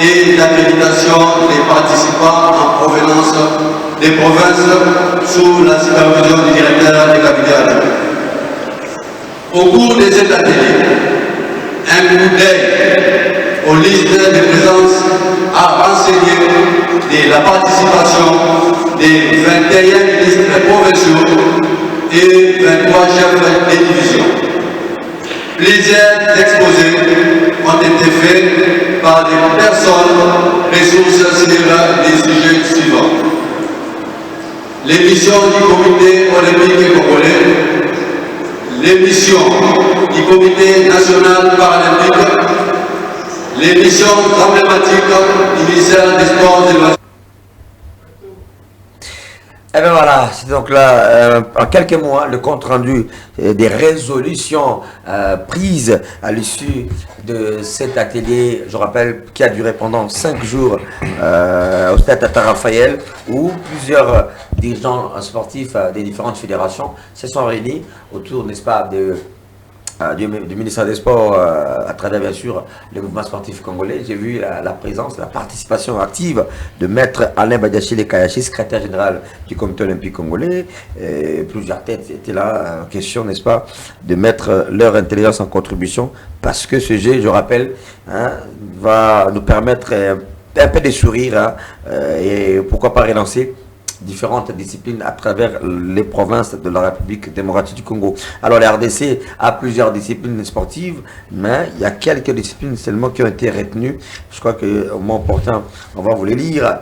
et d'accréditation des participants en provenance des provinces sous la supervision du directeur des capitales. Au cours de cet atelier, un coup d'œil aux listes de présence a renseigné de la participation des 21 ministres provinciaux et 23 chefs de division. Plusieurs exposés ont été faits par des personnes ressources sur les sujets suivants. Les missions du comité olympique congolais, les missions du comité national paralympique, les missions emblématiques du ministère des Sports et Loisirs. Et bien voilà, c'est donc là, en quelques mois, le compte rendu des résolutions prises à l'issue de cet atelier, je rappelle, qui a duré pendant 5 jours au stade Tata Raphaël, où plusieurs dirigeants sportifs des différentes fédérations se sont réunis autour, n'est-ce pas, du ministère des Sports à travers bien sûr le mouvement sportif congolais. J'ai vu la présence, la participation active de maître Alain Badiachile Kayashi, secrétaire général du comité olympique congolais. Et plusieurs têtes étaient là, question, n'est-ce pas, de mettre leur intelligence en contribution parce que ce jeu, je rappelle, va nous permettre un peu de sourire et pourquoi pas relancer différentes disciplines à travers les provinces de la République démocratique du Congo. Alors la RDC a plusieurs disciplines sportives, mais il y a quelques disciplines seulement qui ont été retenues. Je crois que au moins important, on va vous les lire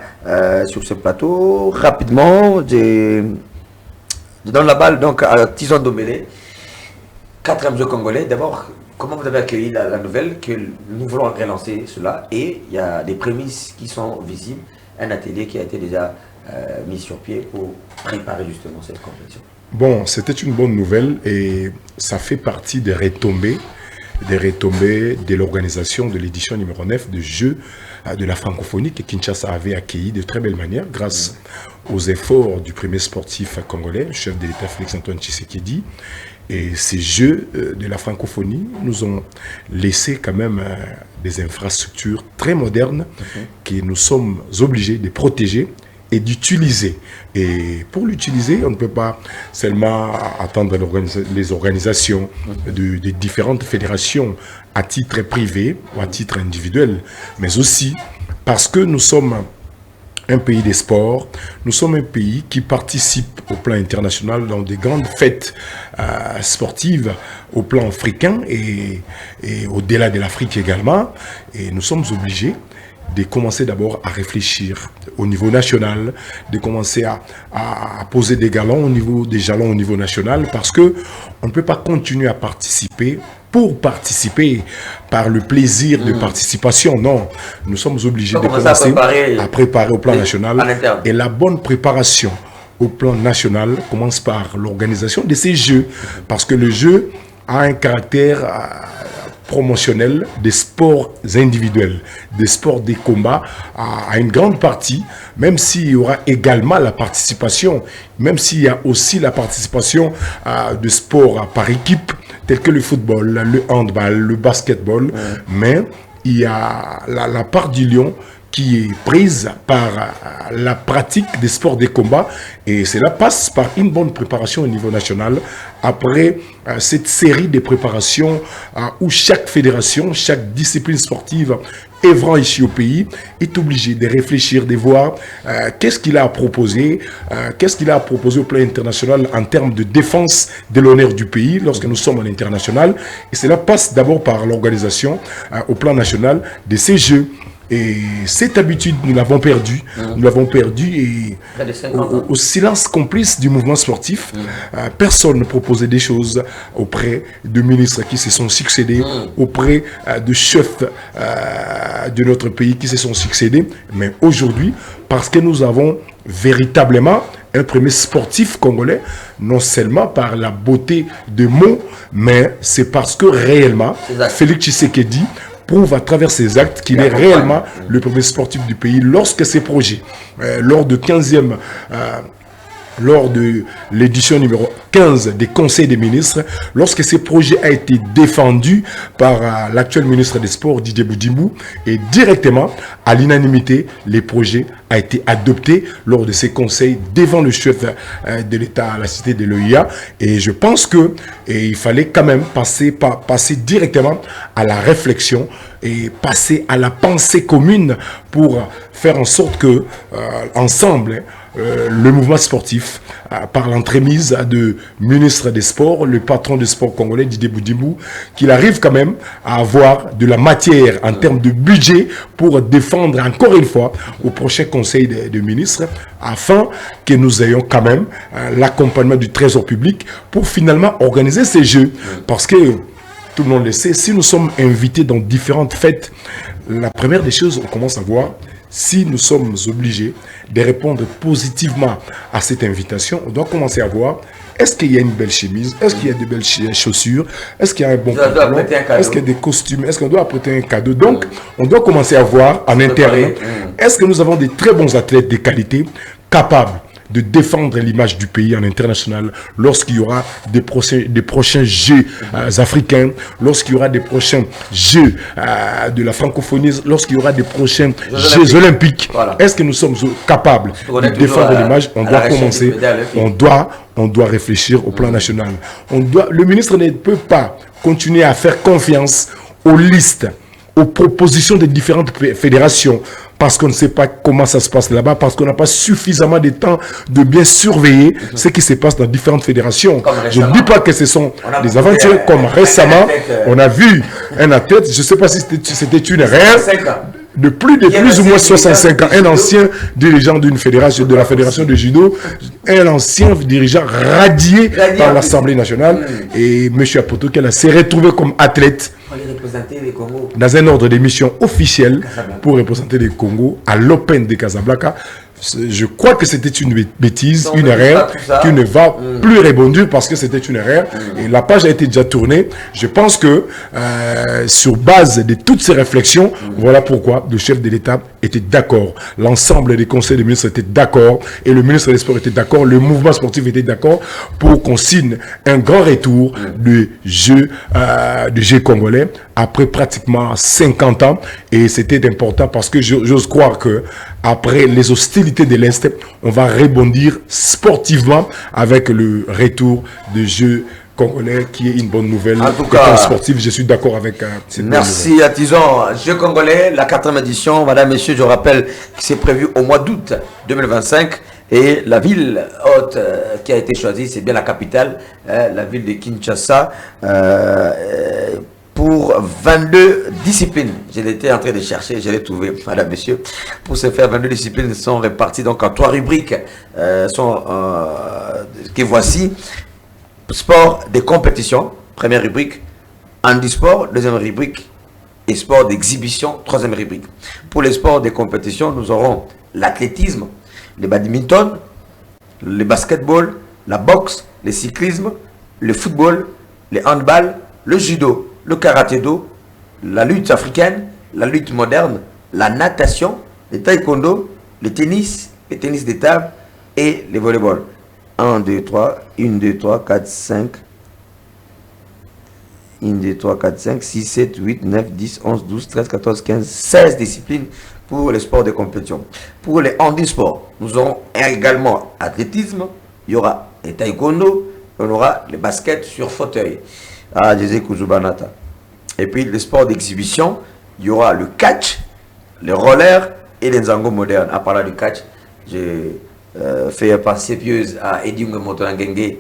sur ce plateau. Rapidement, je donne la balle donc à Tison Dombélé, 4e jeu congolais. D'abord, comment vous avez accueilli la nouvelle que nous voulons relancer cela? Et il y a des prémices qui sont visibles. Un atelier qui a été déjà mis sur pied pour préparer justement cette compétition? Bon, c'était une bonne nouvelle et ça fait partie des retombées de l'organisation de l'édition numéro 9 de Jeux de la francophonie que Kinshasa avait accueilli de très belle manière grâce aux efforts du premier sportif congolais, chef de l'État Félix-Antoine Tshisekedi. Et ces Jeux de la francophonie nous ont laissé quand même des infrastructures très modernes que nous sommes obligés de protéger et d'utiliser. Et pour l'utiliser, on ne peut pas seulement attendre les organisations des différentes fédérations à titre privé ou à titre individuel, mais aussi parce que nous sommes un pays des sports, nous sommes un pays qui participe au plan international dans des grandes fêtes sportives au plan africain et au-delà de l'Afrique également. Et nous sommes obligés de commencer d'abord à réfléchir au niveau national, de commencer à poser des jalons au niveau national, parce que on ne peut pas continuer à participer pour participer par le plaisir de participation. Non, nous sommes obligés de commencer à préparer au plan national. Et la bonne préparation au plan national commence par l'organisation de ces jeux, parce que le jeu a un caractère promotionnel des sports individuels, des sports des combats à une grande partie, même s'il y aura également la participation, même s'il y a aussi la participation de sports par équipe, tels que le football, le handball, le basketball, mais il y a la part du lion qui est prise par la pratique des sports des combats, et cela passe par une bonne préparation au niveau national. Après cette série de préparations où chaque fédération, chaque discipline sportive œuvrant ici au pays est obligé de réfléchir, de voir qu'est-ce qu'il a à proposer, au plan international en termes de défense de l'honneur du pays lorsque nous sommes en international. Et cela passe d'abord par l'organisation au plan national de ces Jeux. Et cette habitude, nous l'avons perdue. Nous l'avons perdue et au silence complice du mouvement sportif, personne ne proposait des choses auprès de ministres qui se sont succédés, auprès de chefs de notre pays qui se sont succédés. Mais aujourd'hui, parce que nous avons véritablement un premier sportif congolais, non seulement par la beauté de mots, mais c'est parce que réellement, Félix Tshisekedi prouve à travers ses actes qu'il est réellement le premier sportif du pays lorsque ces projets, lors de l'édition numéro 15 des conseils des ministres, lorsque ce projet a été défendu par l'actuel ministre des Sports, Didier Boudimbou, et directement, à l'unanimité, les projets a été adopté lors de ces conseils devant le chef de l'État à la cité de l'OIA. Et je pense qu'il fallait quand même passer directement à la réflexion et passer à la pensée commune pour faire en sorte que, ensemble, le mouvement sportif, par l'entremise de ministre des Sports, le patron des sports congolais, Didier Boudimbou, qu'il arrive quand même à avoir de la matière en termes de budget pour défendre encore une fois au prochain conseil de ministres, afin que nous ayons quand même l'accompagnement du trésor public pour finalement organiser ces Jeux. Parce que, tout le monde le sait, si nous sommes invités dans différentes fêtes, la première des choses, on commence à voir si nous sommes obligés de répondre positivement à cette invitation. On doit commencer à voir, est-ce qu'il y a une belle chemise, est-ce qu'il y a de belles chaussures, est-ce qu'il y a un bon pantalon, est-ce qu'il y a des costumes, est-ce qu'on doit apporter un cadeau. Donc, on doit commencer à voir en interne, est-ce que nous avons des très bons athlètes de qualité capables de défendre l'image du pays en international lorsqu'il y aura des prochains Jeux africains, lorsqu'il y aura des prochains Jeux de la francophonie, lorsqu'il y aura des prochains Jeux olympiques. Voilà. Est-ce que nous sommes capables de défendre l'image? On doit commencer, on doit réfléchir au plan national. Le ministre ne peut pas continuer à faire confiance aux listes, aux propositions des différentes fédérations, parce qu'on ne sait pas comment ça se passe là-bas, parce qu'on n'a pas suffisamment de temps de bien surveiller ce qui se passe dans différentes fédérations. Je ne dis pas que ce sont des aventures comme récemment, on a vu un athlète, je ne sais pas si c'était une erreur, de plus ou moins 65 ans, un ancien dirigeant d'une fédération, de la fédération de judo, un ancien dirigeant radié par l'Assemblée nationale, et M. Apotokel s'est retrouvé comme athlète dans un ordre de mission officiel pour représenter les Congo à l'Open de Casablanca, Je crois que c'était une bêtise, une erreur qui ne va plus rebondir parce que c'était une erreur. Et la page a été déjà tournée. Je pense que sur base de toutes ces réflexions, voilà pourquoi le chef de l'État était d'accord. L'ensemble des conseils des ministres étaient d'accord. Et le ministre des Sports était d'accord. Le mouvement sportif était d'accord pour qu'on signe un grand retour de jeu congolais après pratiquement 50 ans. Et c'était important parce que j'ose croire que après les hostilités de l'Est, on va rebondir sportivement avec le retour de jeux congolais qui est une bonne nouvelle. En tout cas, sportif, je suis d'accord avec cette merci à Tison. Jeux congolais, la 4e édition, madame, messieurs, je rappelle que c'est prévu au mois d'août 2025 et la ville haute qui a été choisie, c'est bien la capitale, la ville de Kinshasa. Pour 22 disciplines. Je l'étais en train de chercher, je l'ai trouvé, madame, messieurs. Pour ce faire, 22 disciplines sont réparties donc en 3 rubriques que voici. Sport de compétition, première rubrique. Handisport, deuxième rubrique. Et sport d'exhibition, troisième rubrique. Pour les sports de compétition, nous aurons l'athlétisme, le badminton, le basketball, la boxe, le cyclisme, le football, le handball, le judo, le karaté-do, la lutte africaine, la lutte moderne, la natation, le taekwondo, le tennis de table et le volleyball. 1, 2, 3, 1, 2, 3, 4, 5, 1, 2, 3, 4, 5, 6, 7, 8, 9, 10, 11, 12, 13, 14, 15, 16 disciplines pour les sports de compétition. Pour les handisports, nous aurons également athlétisme, il y aura le taekwondo, on aura le basket sur fauteuil. Ah, José Kuzubanata. Et puis les sports d'exhibition, il y aura le catch, le roller et les nzango modernes. À parler du catch, j'ai fait passer pieuse à Ediung Motorangenge,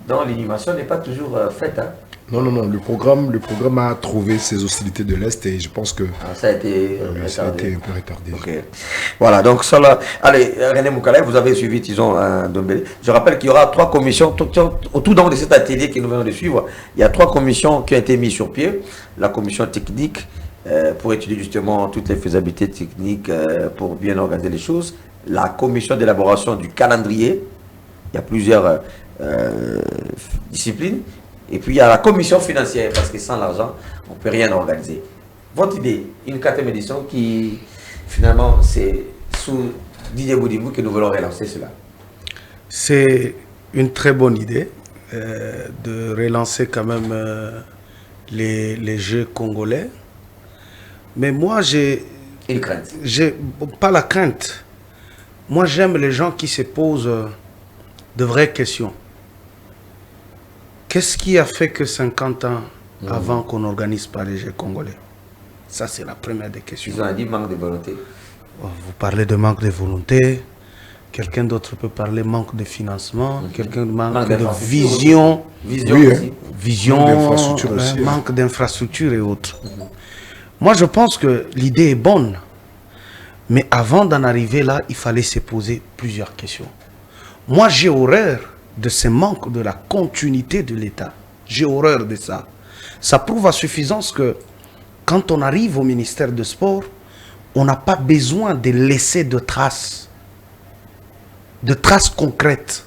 dont l'inhumation n'est pas toujours faite. Hein. Non, le programme a trouvé ses hostilités de l'Est et je pense que ça a été un peu retardé. Okay. Voilà, donc ça là. Allez, René Moukalaï, vous avez suivi Tison Dombele. Je rappelle qu'il y aura 3 commissions, tout dans de cet atelier que nous venons de suivre, il y a 3 commissions qui ont été mises sur pied. La commission technique, pour étudier justement toutes les faisabilités techniques, pour bien organiser les choses. La commission d'élaboration du calendrier, il y a plusieurs disciplines. Et puis il y a la commission financière, parce que sans l'argent, on ne peut rien organiser. Votre idée, une 4e édition qui, finalement, c'est sous Didier Boudimou que nous voulons relancer cela. C'est une très bonne idée de relancer quand même les Jeux congolais. Mais moi, j'ai... Une crainte. Pas la crainte. Moi, j'aime les gens qui se posent de vraies questions. Qu'est-ce qui a fait que 50 ans avant qu'on n'organise pas les Jeux congolais? Ça, c'est la première des questions. Ils ont dit manque de volonté. Vous parlez de manque de volonté. Quelqu'un d'autre peut parler manque de financement. Quelqu'un manque de vision. Vision, d'infrastructure aussi. Manque d'infrastructure et autres. Moi, je pense que l'idée est bonne. Mais avant d'en arriver là, il fallait se poser plusieurs questions. Moi, j'ai horreur de ce manque de la continuité de l'État. J'ai horreur de ça. Ça prouve à suffisance que quand on arrive au ministère de Sport, on n'a pas besoin de laisser de traces concrètes.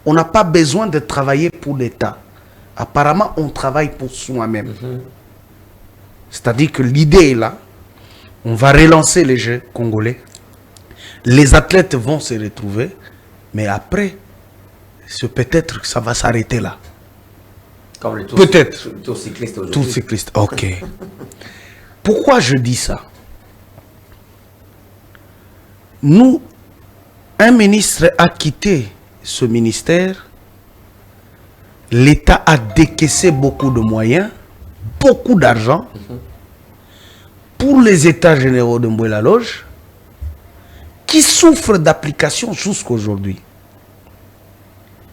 On n'a pas besoin de travailler pour l'État. Apparemment, on travaille pour soi-même. C'est-à-dire que l'idée est là. On va relancer les Jeux congolais. Les athlètes vont se retrouver. Mais après, c'est peut-être que ça va s'arrêter là. Comme le tour, peut-être. Le tour cycliste aujourd'hui. Tour cycliste, ok. Pourquoi je dis ça? Nous, un ministre a quitté ce ministère. L'État a décaissé beaucoup de moyens, beaucoup d'argent pour les États généraux de Mboué-la-Loge qui souffrent d'application jusqu'aujourd'hui.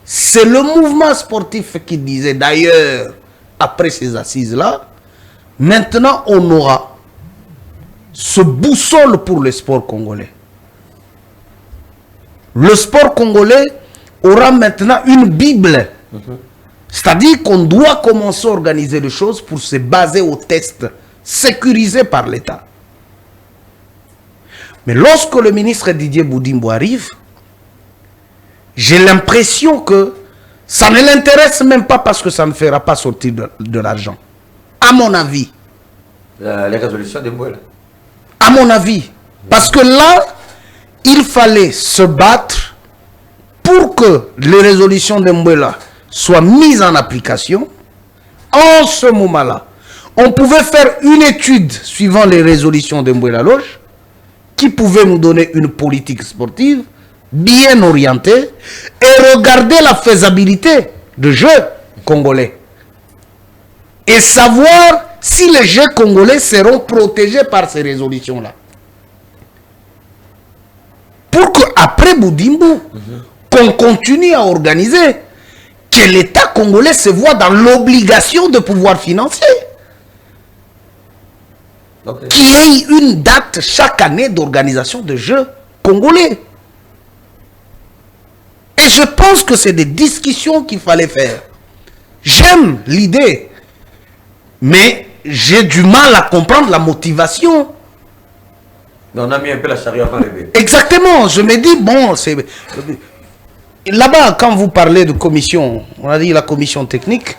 C'est le mouvement sportif qui disait d'ailleurs, après ces assises-là, maintenant on aura ce boussole pour le sport congolais. Le sport congolais aura maintenant une Bible. C'est-à-dire qu'on doit commencer à organiser les choses pour se baser aux tests sécurisés par l'État. Mais lorsque le ministre Didier Boudimbo arrive, j'ai l'impression que ça ne l'intéresse même pas parce que ça ne fera pas sortir de l'argent. À mon avis. Les résolutions de Mbouela. À mon avis. Parce que là, il fallait se battre pour que les résolutions de Mbouela soient mises en application. En ce moment-là, on pouvait faire une étude suivant les résolutions de Mbouela Loge qui pouvait nous donner une politique sportive bien orientée et regarder la faisabilité de jeux congolais. Et savoir si les jeux congolais seront protégés par ces résolutions-là. Pour qu'après Boudimbo, qu'on continue à organiser, que l'État congolais se voit dans l'obligation de pouvoir financer. Okay. Qu'il y ait une date chaque année d'organisation de jeux congolais. Et je pense que c'est des discussions qu'il fallait faire. J'aime l'idée, mais j'ai du mal à comprendre la motivation. Mais on a mis un peu la charrue avant le bébé. Exactement, je me dis, bon, c'est... Là-bas, quand vous parlez de commission, on a dit la commission technique,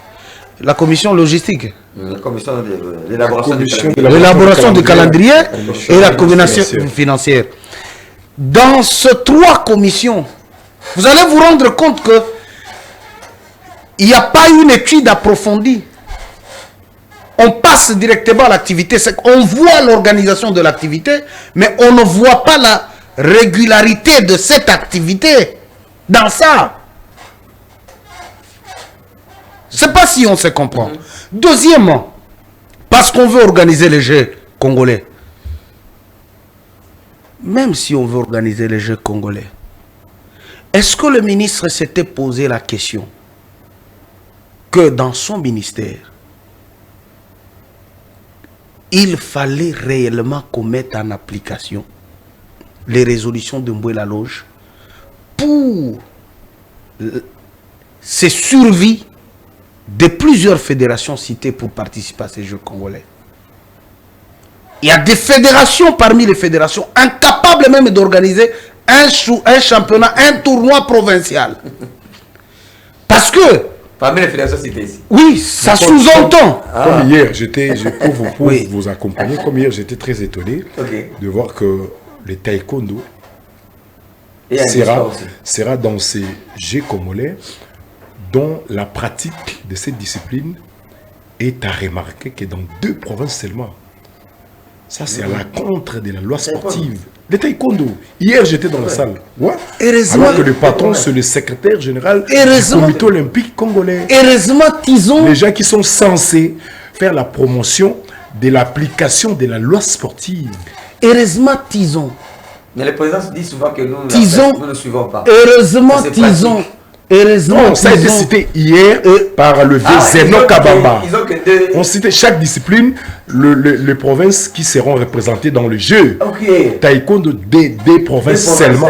la commission logistique. La commission de l'élaboration du calendrier et la commission financière. Dans ces trois commissions, vous allez vous rendre compte que il n'y a pas une étude approfondie. On passe directement à l'activité. On voit l'organisation de l'activité, mais on ne voit pas la régularité de cette activité dans ça. Je ne sais pas si on se comprend. Deuxièmement, parce qu'on veut organiser les Jeux congolais. Même si on veut organiser les Jeux congolais, est-ce que le ministre s'était posé la question que dans son ministère, il fallait réellement qu'on mette en application les résolutions de Mbouela Loge pour ces survies de plusieurs fédérations citées pour participer à ces Jeux congolais. Il y a des fédérations parmi les fédérations incapables même d'organiser un championnat, un tournoi provincial. Parce que... Parmi les fédérations citées ici. Oui, ça sous-entend. Comme hier, pour vous accompagner, comme hier, j'étais très étonné de voir que le taekwondo sera dans ces Jeux congolais dont la pratique de cette discipline est à remarquer que dans 2 provinces seulement. Ça, c'est à la contre de la loi sportive. Le taekwondo. Hier, j'étais dans la salle. Ouais. Alors que le patron, c'est le secrétaire général du comité olympique congolais. Heureusement, Tison. Les gens qui sont censés faire la promotion de l'application de la loi sportive. Heureusement, Tison. Mais le président dit souvent que nous ne suivons pas. Heureusement, Tison. Non, ça a été cité hier par le vieux Zeno Kabamba. On citait chaque discipline, les provinces qui seront représentées dans le jeu. Taekwondo des provinces seulement.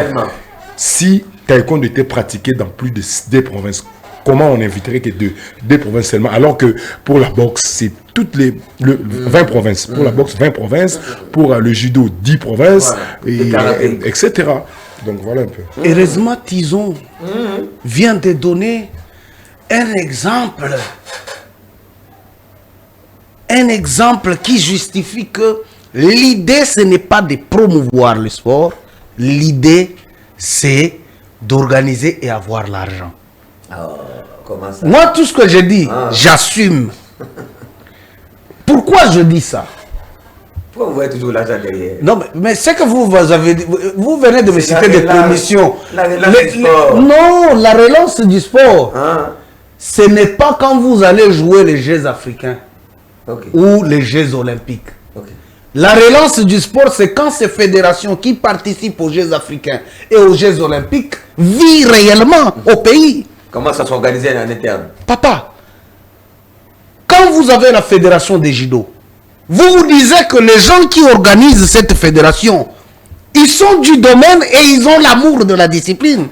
Si taekwondo était pratiqué dans plus de 2 provinces, comment on inviterait que 2 provinces seulement? Alors que pour la boxe, c'est toutes les 20 provinces. Pour la boxe, 20 provinces. Pour le judo, 10 provinces, etc. Donc voilà un peu. Heureusement, Tison vient de donner un exemple. Un exemple qui justifie que l'idée, ce n'est pas de promouvoir le sport. L'idée, c'est d'organiser et avoir l'argent. Comment ça? Moi, tout ce que je dis, j'assume. Pourquoi je dis ça? Pourquoi vous voyez toujours l'argent derrière? Non, mais c'est que vous avez dit, vous venez de me citer des commissions. La relance du sport. Non, la relance du sport. Ce n'est pas quand vous allez jouer les Jeux africains ou les Jeux olympiques. La relance du sport, c'est quand ces fédérations qui participent aux Jeux africains et aux Jeux olympiques vivent réellement au pays. Comment ça s'organise en interne? Papa, quand vous avez la fédération des judo, vous disiez que les gens qui organisent cette fédération, ils sont du domaine et ils ont l'amour de la discipline.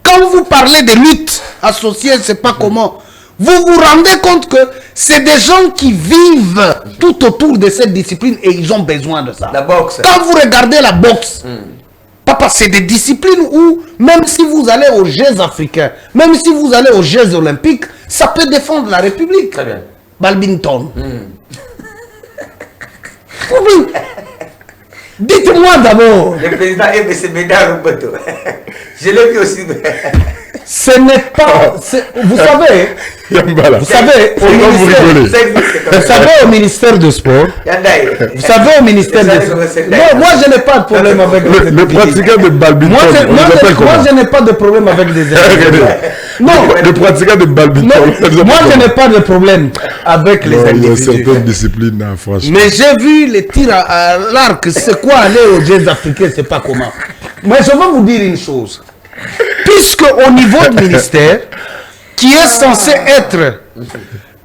Quand vous parlez de lutte associée, je ne sais pas comment, Vous vous rendez compte que c'est des gens qui vivent tout autour de cette discipline et ils ont besoin de ça. La boxe. Quand vous regardez la boxe, papa, c'est des disciplines où, même si vous allez aux Jeux africains, même si vous allez aux Jeux olympiques, ça peut défendre la République. Très bien. Badminton. Oui. Dites-moi d'abord. Le président aime ses médailles au bateau. Je l'ai vu aussi. Ce n'est pas... Vous savez... Vous savez, au ministère de Sport, vous savez au ministère de Sport, moi je n'ai pas de problème avec le pratiquant de badminton. Moi je n'ai pas de problème avec des individus. Non, le pratiquant de badminton. Moi je n'ai pas de problème avec les individus. Il y a certaines disciplines, franchement. Mais j'ai vu les tirs à l'arc, c'est quoi aller aux Jeux africains, c'est pas comment. Mais je vais vous dire une chose. Puisque au niveau du ministère, qui est censé être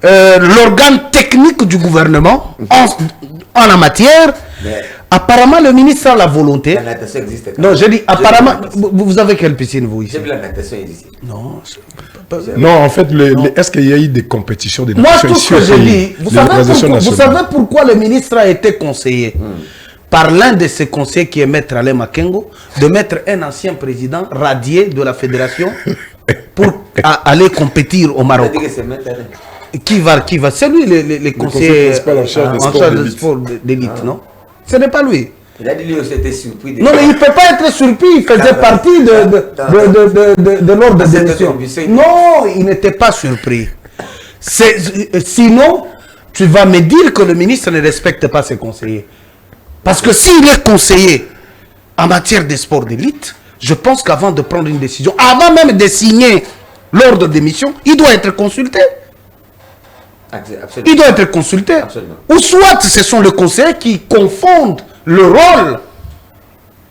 l'organe technique du gouvernement en la matière, apparemment le ministre a la volonté. La natation existe. Non, je dis apparemment. Vous avez quelle piscine vous ici? J'ai vu la natation ici. Non. Non, en fait, est-ce qu'il y a eu des compétitions de Moi, natation tout ce que je dis, vous savez pourquoi le ministre a été conseillé par l'un de ses conseillers qui est Maître Alain Makengo, de mettre un ancien président radié de la fédération pour aller compétir au Maroc. Qui va? C'est lui les conseillers en charge de sport d'élite, non? Ce n'est pas lui. Il a dit lui aussi était surpris. Non, mais il ne peut pas être surpris, il faisait partie de l'ordre de démission. Non, il n'était pas surpris. Sinon, tu vas me dire que le ministre ne respecte pas ses conseillers. Parce que s'il est conseiller en matière de sport d'élite, je pense qu'avant de prendre une décision, avant même de signer l'ordre de mission, il doit être consulté. Absolument. Il doit être consulté. Absolument. Ou soit ce sont les conseillers qui confondent le rôle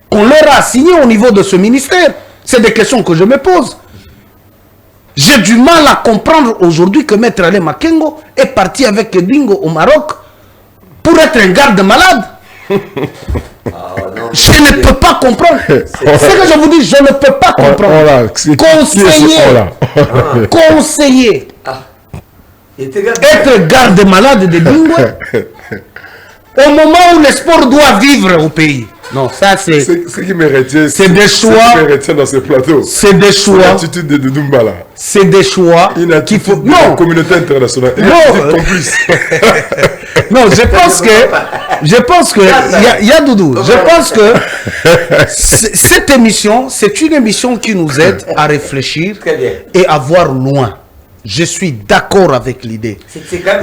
qu'on leur a assigné au niveau de ce ministère. C'est des questions que je me pose. J'ai du mal à comprendre aujourd'hui que Maître Alain Makengo est parti avec Dingo au Maroc pour être un garde-malade. Je ne peux pas comprendre. C'est que je vous dis, je ne peux pas comprendre. Conseiller. Être garde-malade de Dingo au moment où le sport doit vivre au pays. Non, ça c'est... Ce qui me retient, c'est des choix. Ce qui me retient dans ce plateau. C'est des choix. L'attitude de Doumbala. C'est des choix qu'il faut... Non. La communauté internationale. Non. Non, je pense que il y a Doudou. Je pense que cette émission, c'est une émission qui nous aide à réfléchir et à voir loin. Je suis d'accord avec l'idée.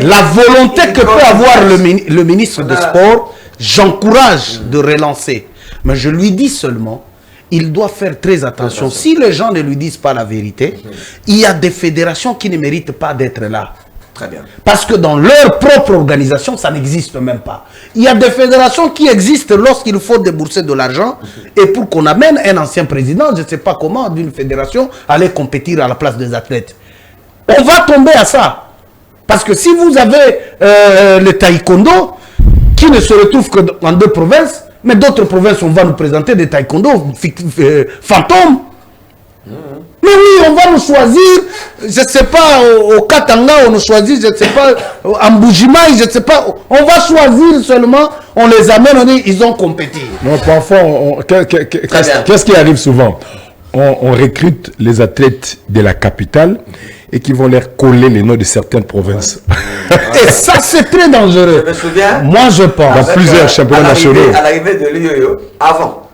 La volonté que peut avoir le ministre des Sports, j'encourage de relancer. Mais je lui dis seulement, il doit faire très attention. Si les gens ne lui disent pas la vérité, il y a des fédérations qui ne méritent pas d'être là. Très bien. Parce que dans leur propre organisation, ça n'existe même pas. Il y a des fédérations qui existent lorsqu'il faut débourser de l'argent et pour qu'on amène un ancien président, je ne sais pas comment, d'une fédération, aller compétir à la place des athlètes. On va tomber à ça. Parce que si vous avez le taekwondo, qui ne se retrouve que dans 2 provinces, mais d'autres provinces, on va nous présenter des taekwondo fantômes. Mais oui, on va nous choisir, je ne sais pas, au Katanga, on nous choisit, je ne sais pas, en Boujimaï, je ne sais pas, on va choisir seulement, on les amène, on dit, ils ont compétit. Non, parfois, qu'est-ce qui arrive souvent? On recrute les athlètes de la capitale et qui vont leur coller les noms de certaines provinces. Et ça, c'est très dangereux. Je me souviens. Moi, je pense. Dans plusieurs championnats nationaux. À l'arrivée de l'UYO, avant,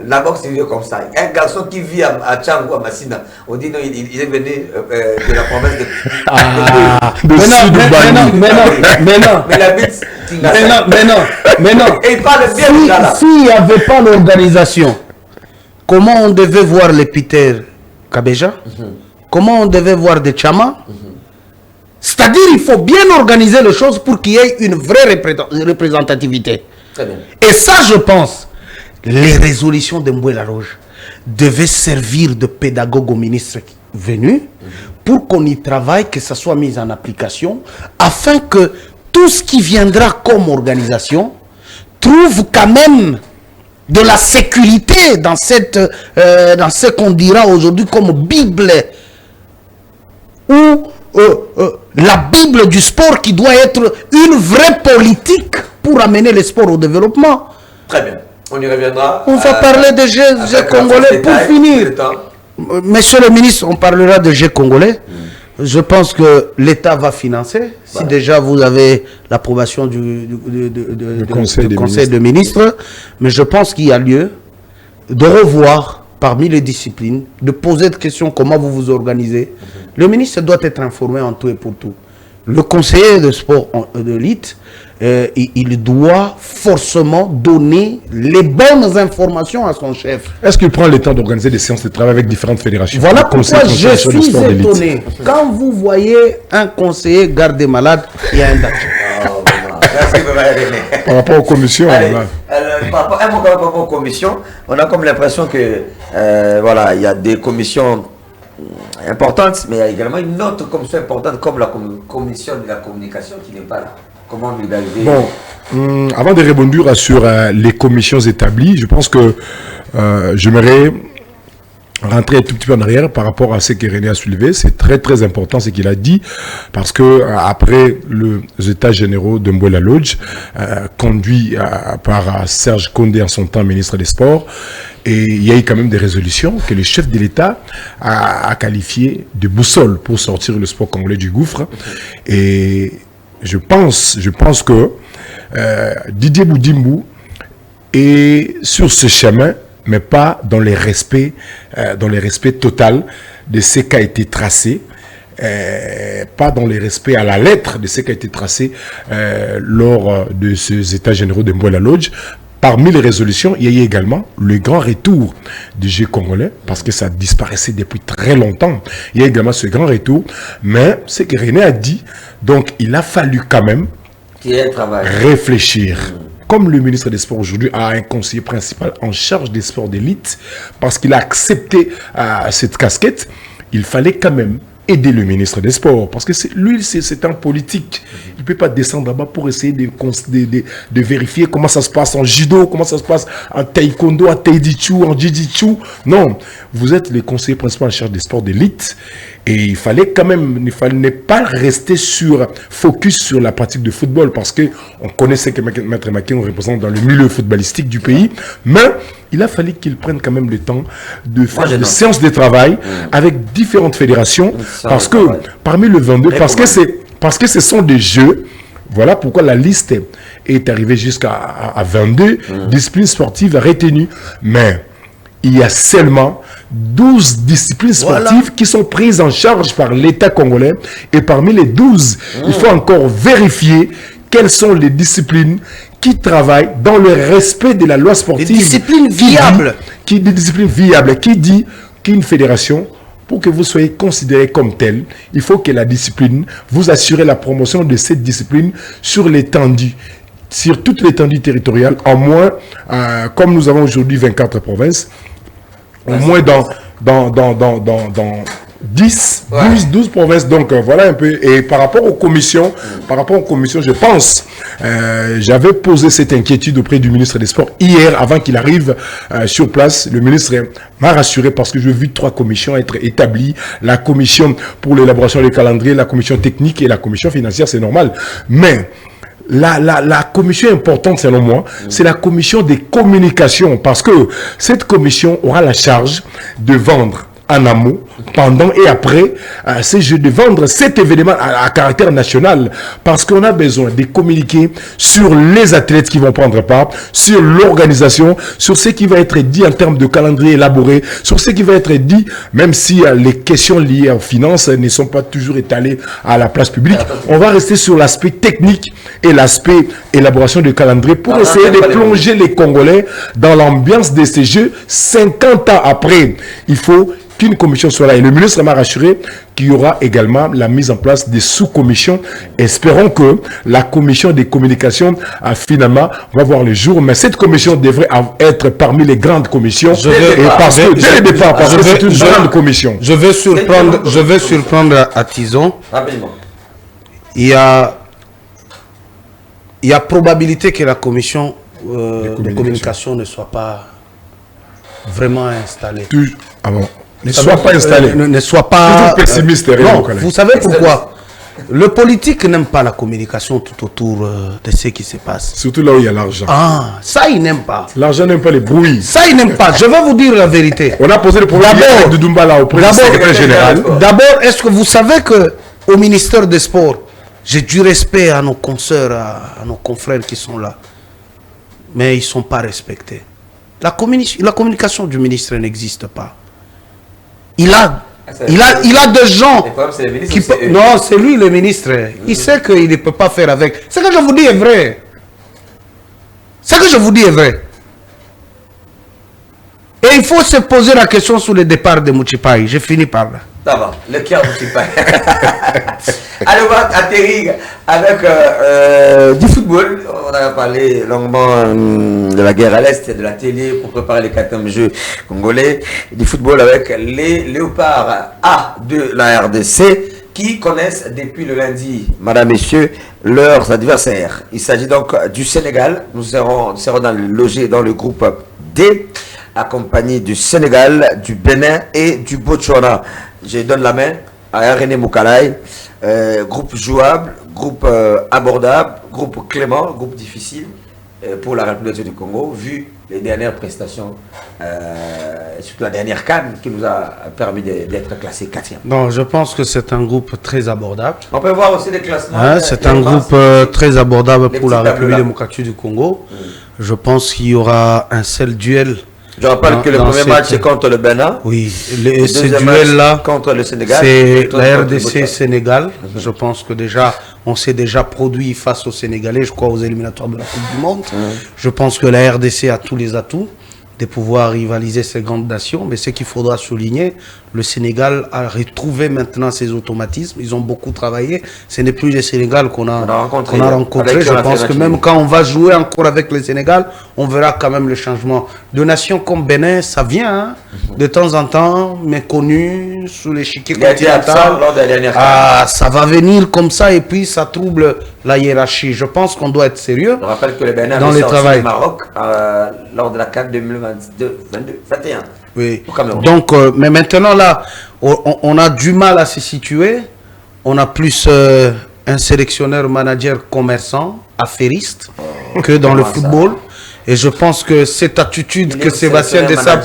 la boxe est comme ça. Un garçon qui vit à Tchangou, à Massina, on dit non, il est venu de la province de mais non. Mais la bite, mais non. Et il parle bien déjà là. S'il n'y avait pas l'organisation, comment on devait voir les Peter Kabeja? Comment on devait voir des Chama? C'est-à-dire il faut bien organiser les choses pour qu'il y ait une vraie représentativité. Très bien. Et ça, je pense, les résolutions de Mboué Laroche devaient servir de pédagogue au ministre venu pour qu'on y travaille, que ça soit mis en application, afin que tout ce qui viendra comme organisation trouve quand même de la sécurité dans ce qu'on dira aujourd'hui comme Bible, où la Bible du sport qui doit être une vraie politique pour amener le sport au développement. Très bien, on y reviendra. On va parler des jeux congolais pour finir. Monsieur le ministre, on parlera de jeux congolais. Je pense que l'État va financer. Si déjà vous avez l'approbation du conseil de ministres, mais je pense qu'il y a lieu de revoir parmi les disciplines, de poser des questions, comment vous vous organisez. Le ministre doit être informé en tout et pour tout. Le conseiller de sport de l'élite, il doit forcément donner les bonnes informations à son chef. Est-ce qu'il prend le temps d'organiser des séances de travail avec différentes fédérations? Voilà pourquoi je suis étonné. Quand vous voyez un conseiller garder malade, il y a un danger. Par rapport aux commissions, par rapport aux commissions, on a comme l'impression que voilà, il y a des commissions importantes, mais il y a également une autre commission importante comme la commission de la communication qui n'est pas là. Comment vulgariser? Bon, avant de rebondir sur les commissions établies, je pense que j'aimerais rentrer un tout petit peu en arrière par rapport à ce que René a soulevé. C'est très très important ce qu'il a dit, parce que après les états généraux de Mbouela Lodge, conduit par Serge Condé en son temps ministre des Sports, et il y a eu quand même des résolutions que le chef de l'État a qualifiées de boussole pour sortir le sport congolais du gouffre. Et je pense que Didier Boudimou est sur ce chemin, mais pas dans les respects total de ce qui a été tracé, pas dans les respects à la lettre de ce qui a été tracé lors de ces états généraux de Mbouela Lodge. Parmi les résolutions, il y a eu également le grand retour du jeu congolais, parce que ça disparaissait depuis très longtemps. Il y a également ce grand retour, mais ce que René a dit, donc il a fallu quand même réfléchir. Comme le ministre des Sports aujourd'hui a un conseiller principal en charge des sports d'élite, parce qu'il a accepté cette casquette, il fallait quand même aider le ministre des Sports, parce que lui, c'est un politique. Il ne peut pas descendre là-bas pour essayer de vérifier comment ça se passe en judo, comment ça se passe en taekwondo, en taijitsu, en jiu-jitsu. Non, vous êtes le conseiller principal en charge des sports d'élite, et il fallait quand même, il fallait pas rester focus sur la pratique de football, parce que on connaissait que Maître Makin représente dans le milieu footballistique du pays, mais il a fallu qu'il prenne quand même le temps de faire des séances de travail avec différentes fédérations, parce que parmi le 22, parce que ce sont des jeux, voilà pourquoi la liste est arrivée jusqu'à 22 disciplines sportives retenues, mais il y a seulement 12 disciplines sportives qui sont prises en charge par l'État congolais, et parmi les 12, il faut encore vérifier quelles sont les disciplines qui travaillent dans le respect de la loi sportive. Des disciplines viables. Des disciplines viables, qui dit qu'une fédération, pour que vous soyez considéré comme tel, il faut que la discipline, vous assurez la promotion de cette discipline sur l'étendue, sur toute l'étendue territoriale, en moins, comme nous avons aujourd'hui 24 provinces, au moins dans 10, 12 provinces. Donc voilà un peu. Et par rapport aux commissions, je pense, j'avais posé cette inquiétude auprès du ministre des Sports hier, avant qu'il arrive sur place. Le ministre m'a rassuré, parce que j'ai vu 3 commissions être établies. La commission pour l'élaboration des calendriers, la commission technique et la commission financière, c'est normal. Mais la commission importante, selon moi, c'est la commission des communications, parce que cette commission aura la charge de vendre en amont, pendant et après ces jeux, de vendre cet événement à caractère national, parce qu'on a besoin de communiquer sur les athlètes qui vont prendre part, sur l'organisation, sur ce qui va être dit en termes de calendrier élaboré, sur ce qui va être dit, même si les questions liées aux finances ne sont pas toujours étalées à la place publique. On va rester sur l'aspect technique et l'aspect élaboration du calendrier pour essayer de plonger les Congolais dans l'ambiance de ces jeux 50 ans après. Il faut qu'une commission soit là. Et le ministre m'a rassuré qu'il y aura également la mise en place des sous-commissions. Espérons que la commission des communications finalement va voir le jour. Mais cette commission devrait être parmi les grandes commissions. Parce que c'est une grande commission. Je vais surprendre à Tison. Il y a probabilité que la commission de communication ne soit pas vraiment installée. Ne soit pas installé. Ne soit pas... Toujours pessimiste. Non, vous savez pourquoi? Le politique n'aime pas la communication tout autour de ce qui se passe. Surtout là où il y a l'argent. Ah, ça, il n'aime pas. L'argent n'aime pas les bruits. Ça, il n'aime pas. Je vais vous dire la vérité. On a posé le problème de Doumbala au président secrétaire général. D'abord, est-ce que vous savez qu'au ministère des Sports, j'ai du respect à nos consoeurs, à nos confrères qui sont là. Mais ils ne sont pas respectés. La communication du ministre n'existe pas. Il a des gens qui... Non, c'est lui le ministre. Il sait qu'il ne peut pas faire avec. Ce que je vous dis est vrai. Ce que je vous dis est vrai. Et il faut se poser la question sur le départ de Mouchipaï. J'ai fini par là. Ça va, le cœur Mouchipaï. Allez, on va atterrir avec du football. On a parlé longuement de la guerre à l'Est, de la télé pour préparer les 4e jeux congolais. Du football avec les Léopards A de la RDC qui connaissent depuis le lundi, madame, messieurs, leurs adversaires. Il s'agit donc du Sénégal. Nous serons logés dans le groupe D, accompagné du Sénégal, du Bénin et du Botswana. Je donne la main à René Moukalaï. Groupe jouable, groupe abordable, groupe clément, groupe difficile pour la République du Congo, vu les dernières prestations, surtout la dernière CAN qui nous a permis d'être classé 4e. Non, je pense que c'est un groupe très abordable. On peut voir aussi les classements. Hein, c'est un groupe très abordable pour la République démocratique du Congo. Je pense qu'il y aura un seul duel. Je rappelle que le premier match c'est contre le Bénin. Oui, ce duel-là contre le Sénégal. C'est la RDC Sénégal. Je pense que déjà, on s'est déjà produit face aux Sénégalais, je crois, aux éliminatoires de la Coupe du Monde. Je pense que la RDC a tous les atouts de pouvoir rivaliser ces grandes nations. Mais ce qu'il faudra souligner, le Sénégal a retrouvé maintenant ses automatismes. Ils ont beaucoup travaillé. Ce n'est plus le Sénégal qu'on a rencontré. Je pense que même quand on va jouer encore avec le Sénégal, on verra quand même le changement. De nations comme Bénin, ça vient hein, de temps en temps, méconnu sous l'échiquier continental. Ça va venir comme ça et puis ça trouble la hiérarchie. Je pense qu'on doit être sérieux. Je rappelle que le Bénin dans a sorti le Maroc lors de la CAN 2021. Oui. Donc, mais maintenant là, on a du mal à se situer. On a plus un sélectionneur, manager, commerçant, affairiste que dans le football. Et je pense que cette attitude que Sébastien Desabre...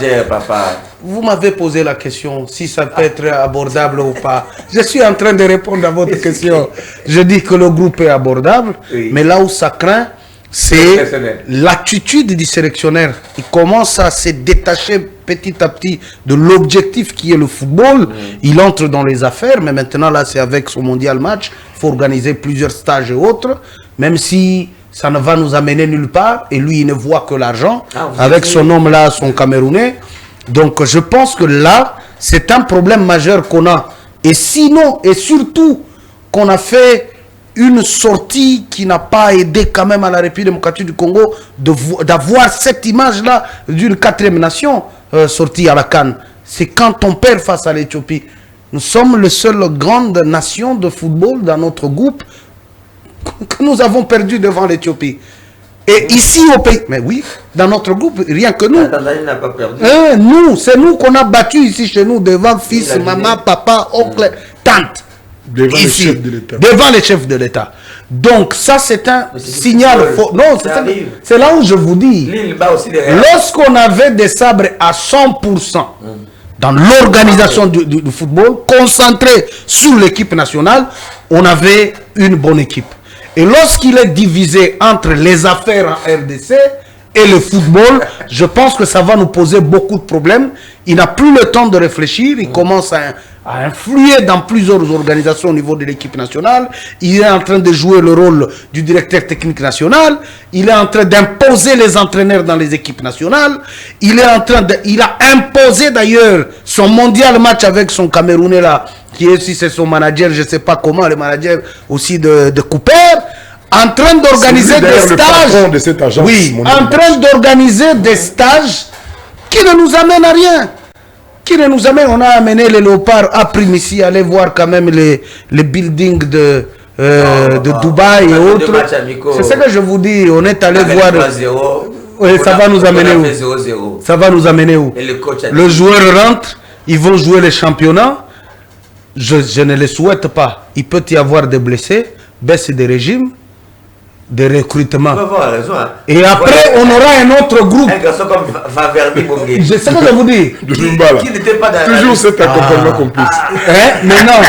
Vous m'avez posé la question, si ça peut être abordable ou pas. Je suis en train de répondre à votre question. Je dis que le groupe est abordable, mais là où ça craint, c'est l'attitude du sélectionneur. Il commence à se détacher petit à petit de l'objectif qui est le football. Il entre dans les affaires, mais maintenant là c'est avec son mondial match. Il faut organiser plusieurs stages et autres, même si ça ne va nous amener nulle part. Et lui il ne voit que l'argent, avec son homme là, son Camerounais. Donc je pense que là c'est un problème majeur qu'on a. Et sinon, et surtout qu'on a fait une sortie qui n'a pas aidé quand même à la République démocratique du Congo d'avoir cette image-là d'une 4e nation sortie à la CAN. C'est quand on perd face à l'Éthiopie. Nous sommes la seule grande nation de football dans notre groupe que nous avons perdu devant l'Éthiopie. Et ici au pays, mais oui, dans notre groupe, rien que nous. La Tanzanie n'a pas perdu. C'est nous qu'on a battu ici chez nous devant fils, maman, papa, oncle, tante. Devant ici, les chefs de l'État. Devant les chefs de l'État. Donc ça c'est un signal fort. Non, c'est là où je vous dis. Lorsqu'on avait des sabres à 100% dans l'organisation du football, concentré sur l'équipe nationale, on avait une bonne équipe. Et lorsqu'il est divisé entre les affaires en RDC et le football, je pense que ça va nous poser beaucoup de problèmes. Il n'a plus le temps de réfléchir, il commence à influer dans plusieurs organisations au niveau de l'équipe nationale. Il est en train de jouer le rôle du directeur technique national. Il est en train d'imposer les entraîneurs dans les équipes nationales. Il a imposé d'ailleurs son mondial match avec son Camerounais là, qui est aussi son manager, je ne sais pas comment, le manager aussi de Cooper, en train d'organiser des stages. De cette agence, en train d'organiser des stages qui ne nous amènent à rien. On a amené les Léopards à Primici, aller voir quand même les buildings de Dubaï et autres. C'est ce que je vous dis, on est allé voir. Ça va nous amener où? Ça va nous amener où? Le joueur rentre, ils vont jouer les championnats. je ne le souhaite pas. Il peut y avoir des blessés, baisse des régimes, des recrutements. Raison, hein. Et après, on aura un autre groupe. Un garçon comme Valverde Bongué. Je sais ce que je vous dis. Qui n'était pas dans Toujours cet accompagnement complice. Mais non.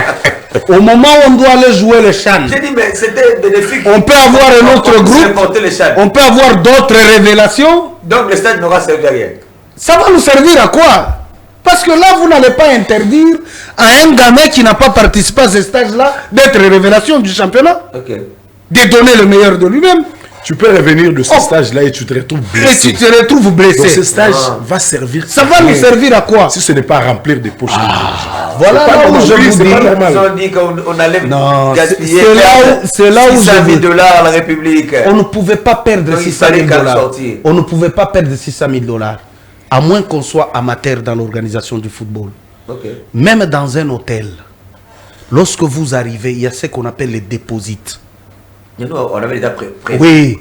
Au moment où on doit aller jouer le Chan, j'ai dit, mais c'était bénéfique. on peut avoir un autre groupe. On peut avoir d'autres révélations. Donc le stade n'aura servi à rien. Ça va nous servir à quoi? Parce que là, vous n'allez pas interdire à un gamin qui n'a pas participé à ce stage-là d'être révélation du championnat. Ok. De donner le meilleur de lui-même. Tu peux revenir de ce stage-là et tu te retrouves blessé. Et tu te retrouves blessé. Donc ce stage va servir. Ça va nous servir à quoi? Si ce n'est pas à remplir des poches. Voilà là où je vous dis. Ils ont dit qu'on allait gaspiller. C'est là où 600 000 $ à la République. On ne pouvait pas perdre 600 000 $. On ne pouvait pas perdre 600 000 $. À moins qu'on soit amateur dans l'organisation du football. Okay. Même dans un hôtel, lorsque vous arrivez, il y a ce qu'on appelle les déposites. Nous, on avait déjà prévu. Oui,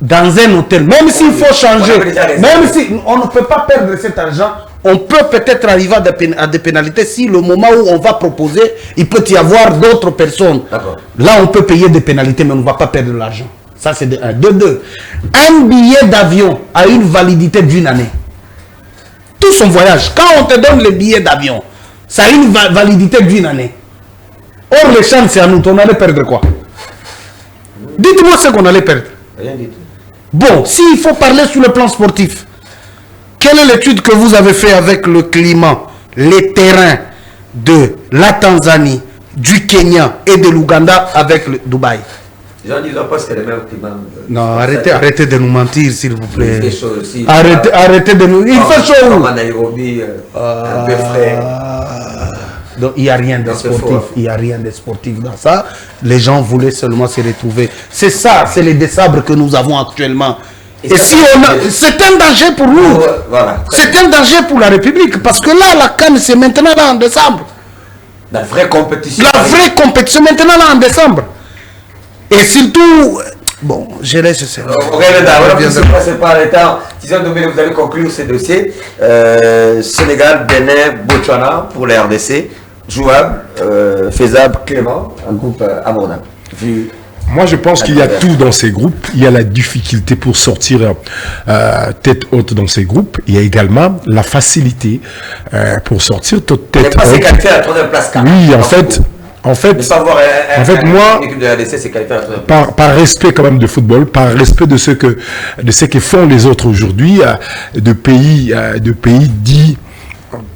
dans un hôtel, même s'il faut changer, même si on ne peut pas perdre cet argent, on peut peut-être arriver à des pénalités si le moment où on va proposer, il peut y avoir d'autres personnes. Là, on peut payer des pénalités, mais on ne va pas perdre l'argent. Ça, c'est de 1. De 2, un billet d'avion a une validité d'1 année. Tout son voyage, quand on te donne le billet d'avion, ça a une validité d'1 année. Or, les chances, c'est à nous, on allait perdre quoi? Dites-moi ce qu'on allait perdre. Rien du tout. Bon, s'il faut parler sur le plan sportif, quelle est l'étude que vous avez fait avec le climat, les terrains de la Tanzanie, du Kenya et de l'Ouganda avec le Dubaï? Les gens disent pas que c'est le même climat. Non, arrêtez de nous mentir, s'il vous plaît. Il fait chaud aussi. Arrêtez de nous... Il fait chaud où? Comme à Nairobi, un peu frais. Donc il n'y a rien de sportif, il n'y a rien de sportif dans ça. Les gens voulaient seulement se retrouver. C'est ça, c'est les désabres que nous avons actuellement. Et si on a... C'est un danger pour nous. Voilà, c'est un danger pour la République. Parce que là, la CAN, c'est maintenant là en décembre. La vraie compétition. La vraie compétition maintenant là en décembre. Et surtout... Bon, je laisse ça. C'est pas le temps. Disons, vous allez conclure ce dossier. Sénégal, Bénin, Botswana pour les RDC. Jouable, faisable, clément, un groupe abordable. Moi, je pense qu'il y a tout dans ces groupes. Il y a la difficulté pour sortir tête haute dans ces groupes. Il y a également la facilité pour sortir tête haute. Oui, en fait, moi, par respect quand même de football, par respect de ce que font les autres aujourd'hui, de pays dits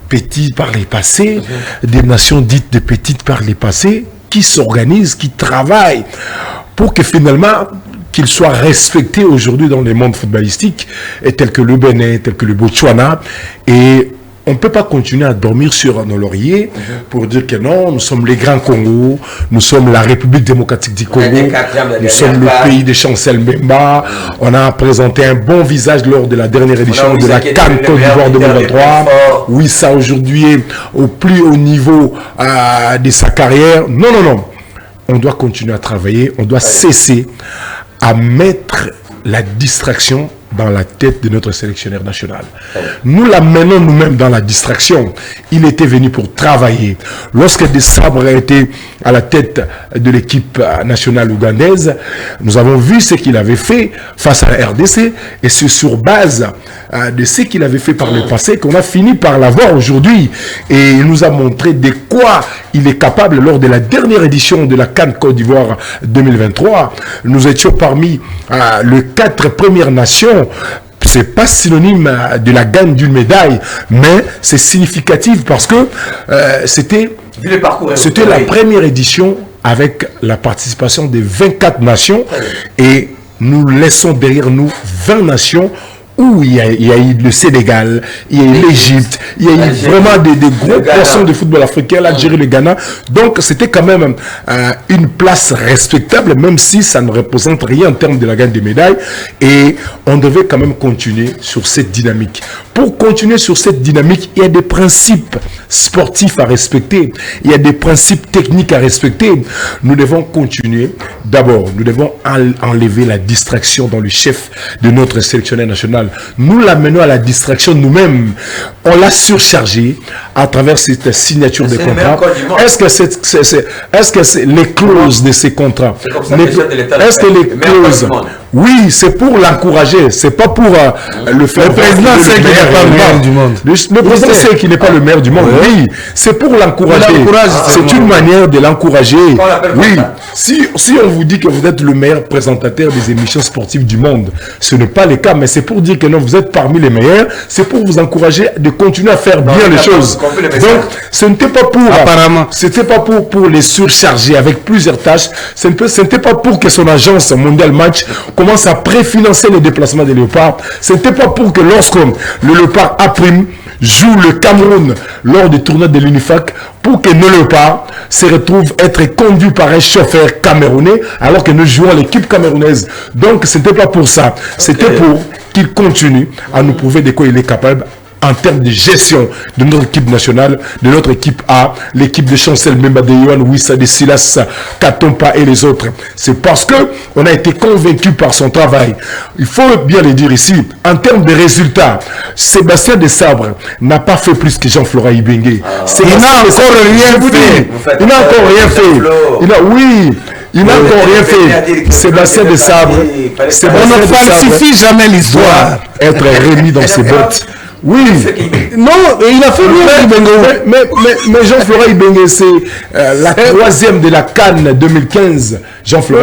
petits par les passés, des nations dites de petites par les passés, qui s'organisent, qui travaillent pour que finalement qu'ils soient respectés aujourd'hui dans les mondes footballistiques, tels que le Bénin, tels que le Botswana. Et on ne peut pas continuer à dormir sur nos lauriers pour dire que non, nous sommes les grands Congo, nous sommes la République démocratique du Congo, nous sommes le pays de Chancel Mbemba. On a présenté un bon visage lors de la dernière édition de la CAN Côte d'Ivoire 2023. Oui, ça aujourd'hui est au plus haut niveau de sa carrière. Non, non, non. On doit continuer à travailler, on doit cesser à mettre la distraction dans la tête de notre sélectionneur national. Nous l'amenons nous-mêmes dans la distraction. Il était venu pour travailler. Lorsque Desabre a été à la tête de l'équipe nationale ougandaise, nous avons vu ce qu'il avait fait face à la RDC, et c'est sur base de ce qu'il avait fait par le passé qu'on a fini par l'avoir aujourd'hui. Et il nous a montré de quoi il est capable lors de la dernière édition de la CAN Côte d'Ivoire 2023. Nous étions parmi les 4 premières nations. C'est pas synonyme de la gagne d'une médaille, mais c'est significatif parce que c'était la première édition avec la participation des 24 nations, et nous laissons derrière nous 20 nations où il y a eu le Sénégal, il y a eu l'Égypte, il y a eu vraiment des gros poissons de football africain, l'Algérie, le Ghana. Donc c'était quand même une place respectable, même si ça ne représente rien en termes de la gagne des médailles. Et on devait quand même continuer sur cette dynamique. Pour continuer sur cette dynamique, il y a des principes sportifs à respecter, il y a des principes techniques à respecter. Nous devons continuer. D'abord, nous devons enlever la distraction dans le chef de notre sélectionneur national, nationale. Nous l'amenons à la distraction nous-mêmes. On l'a surchargé à travers cette signature de contrats. Est-ce que les clauses de ces contrats, est-ce que les clauses, oui, c'est pour l'encourager, c'est pas pour le faire. Le président sait qu'il n'est pas le maire du monde. Le président sait qu'il n'est pas le maire du monde. Oui, c'est pour l'encourager. C'est une manière de l'encourager. Oui, si on vous dit que vous êtes le meilleur présentateur des émissions sportives du monde, ce n'est pas le cas, mais c'est pour dire que non, vous êtes parmi les meilleurs. C'est pour vous encourager de continuer à faire bien les choses. Donc, ce n'était pas pour, apparemment, c'était pas pour les surcharger avec plusieurs tâches. Ce n'était pas pour que son agence Mondial Match commence à préfinancer les déplacements des Léopards. Ce n'était pas pour que lorsque le Léopard A-Prime joue le Cameroun lors des tournois de l'UNIFAC, pour que nos Léopards se retrouvent être conduits par un chauffeur camerounais alors que nous jouons l'équipe camerounaise. Donc, ce n'était pas pour ça. C'était pour qu'il continue à nous prouver de quoi il est capable en termes de gestion de notre équipe nationale, de notre équipe A, l'équipe de Chancel Memba de Yohan, Wissa de Silas, Katompa et les autres. C'est parce que on a été convaincu par son travail. Il faut bien le dire ici, en termes de résultats, Sébastien Desabre n'a pas fait plus que Jean-Florent Ibenge. Il n'a encore rien fait. Il n'a encore rien fait. Il n'a encore rien fait. Sébastien Desabre, on ne falsifie jamais l'histoire. Être remis dans ses bottes. Oui, non, il a fait mieux. Mais Jean-Florent Ibenge, c'est la troisième de la Cannes 2015. Jean-Florent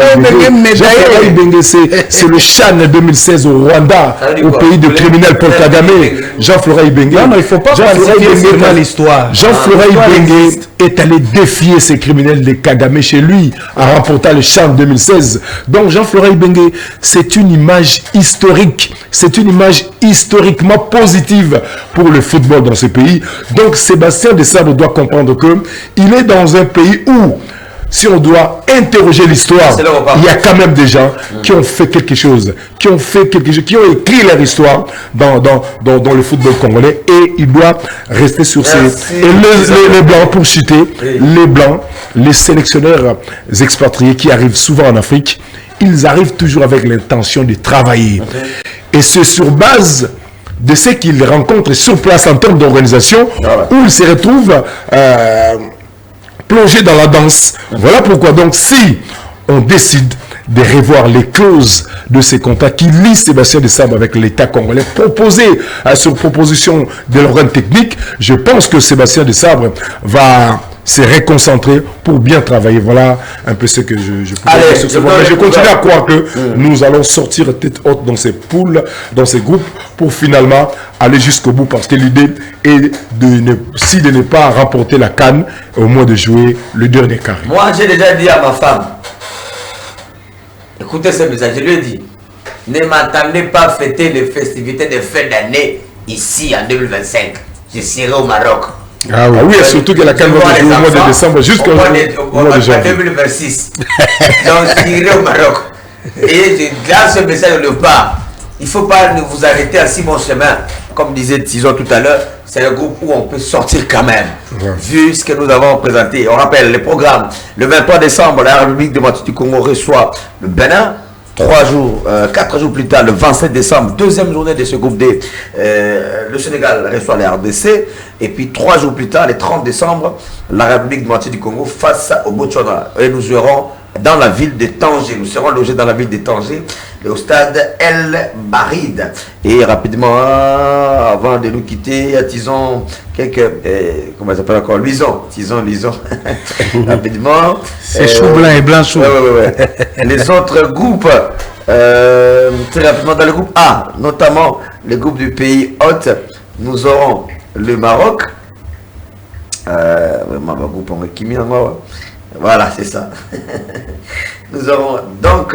Ibenge, c'est le Chan 2016 au Rwanda, au pays de criminels Paul Kagame. Jean-Florent Ibenge. Non, il ne faut pas falsifier l'histoire. Jean-Florent Ibenge est allé défier ces criminels de Kagame chez lui en remportant le Chan 2016. Donc Jean-Florent Ibenge, c'est une image historique. C'est une image historiquement positive pour le football dans ce pays. Donc Sébastien Desabre doit comprendre qu'il est dans un pays où, si on doit interroger l'histoire, il y a quand même des gens qui ont fait quelque chose, qui ont écrit leur histoire dans le football congolais, et il doit rester sur ces... Et les Blancs, pour citer, les Blancs, les sélectionneurs expatriés qui arrivent souvent en Afrique, ils arrivent toujours avec l'intention de travailler. Et c'est sur base de ce qu'ils rencontrent sur place en termes d'organisation où ils se retrouvent plongés dans la danse. Voilà pourquoi donc si on décide de revoir les clauses de ces contrats qui lient Sébastien Desabre avec l'État congolais proposé sur proposition de l'organe technique, je pense que Sébastien Desabre va se réconcentrer pour bien travailler. Voilà un peu ce que je peux dire sur ce point. Mais je continue à croire que nous allons sortir tête haute dans ces poules, dans ces groupes, pour finalement aller jusqu'au bout, parce que l'idée est de ne pas remporter la CAN, au moins de jouer le dernier carré. Moi, j'ai déjà dit à ma femme, écoutez ce message, je lui ai dit, ne m'attendez pas à fêter les festivités de fin d'année ici en 2025. Je serai au Maroc. Ah oui, et surtout que la CAN va jouer au mois de décembre jusqu'au mois de janvier. 2026. Donc, j'irai au Maroc. Et là, ce message ne pas. Il ne faut pas vous arrêter à si bon chemin. Comme disait Tison tout à l'heure, c'est un groupe où on peut sortir quand même. Vu ce que nous avons présenté. On rappelle les programmes. Le 23 décembre, la République démocratique du Congo reçoit le Bénin. 4 jours plus tard, le 27 décembre, deuxième journée de ce groupe D, le Sénégal reçoit la RDC. Et puis 3 jours plus tard, le 30 décembre, la République démocratique du Congo face au Botswana. Et nous jouerons dans la ville de Tanger. Nous serons logés dans la ville de Tanger, au stade El Barid. Et rapidement, avant de nous quitter, disons quelques... comment ça s'appelle encore? Luison. Rapidement. C'est chou blanc et blanc chou. Les autres groupes, très rapidement, dans le groupe A, notamment les groupes du pays hôte, nous aurons le Maroc. Vraiment, le groupe voilà, c'est ça. Nous aurons donc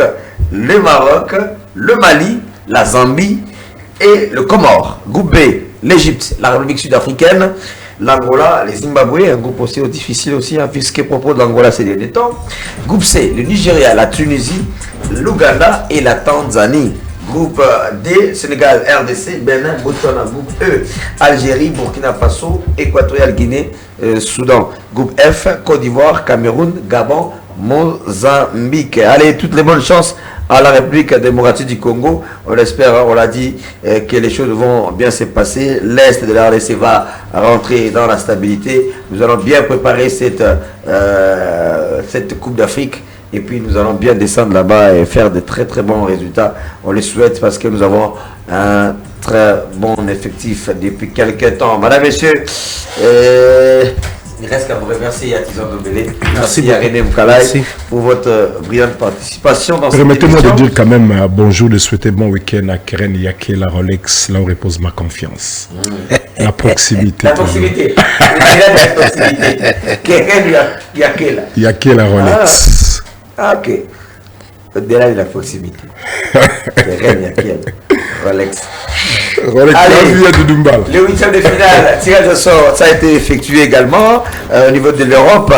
le Maroc, le Mali, la Zambie et le Comore. Groupe B, l'Égypte, la République sud-africaine, l'Angola, les Zimbabwe, un groupe aussi difficile aussi, puisque propos de l'Angola ces derniers temps. Groupe C, le Nigeria, la Tunisie, l'Ouganda et la Tanzanie. Groupe D, Sénégal, RDC, Bénin, Botswana. Groupe E, Algérie, Burkina Faso, Équatorial Guinée, Soudan. Groupe F, Côte d'Ivoire, Cameroun, Gabon, Mozambique. Allez, toutes les bonnes chances à la République démocratique du Congo. On espère, on l'a dit, que les choses vont bien se passer. L'Est de la RDC va rentrer dans la stabilité. Nous allons bien préparer cette Coupe d'Afrique. Et puis nous allons bien descendre là-bas et faire de très très bons résultats. On les souhaite parce que nous avons un très bon effectif depuis quelques temps. Madame, Messieurs, il reste qu'à vous remercier à Tison Dobélé. Merci à René Moukalai pour votre brillante participation dans cette émission. Permettez-moi de dire quand même bonjour, de souhaiter bon week-end à Keren Yake, la Rolex, là où repose ma confiance. La proximité. La proximité. La proximité. Keren Yake, là. Yake, la Rolex. Ah, ok. Au-delà de la proximité. Keren Yake, Rolex. Allez, le huitième de finale, tirage au sort, ça a été effectué également au niveau de l'Europe.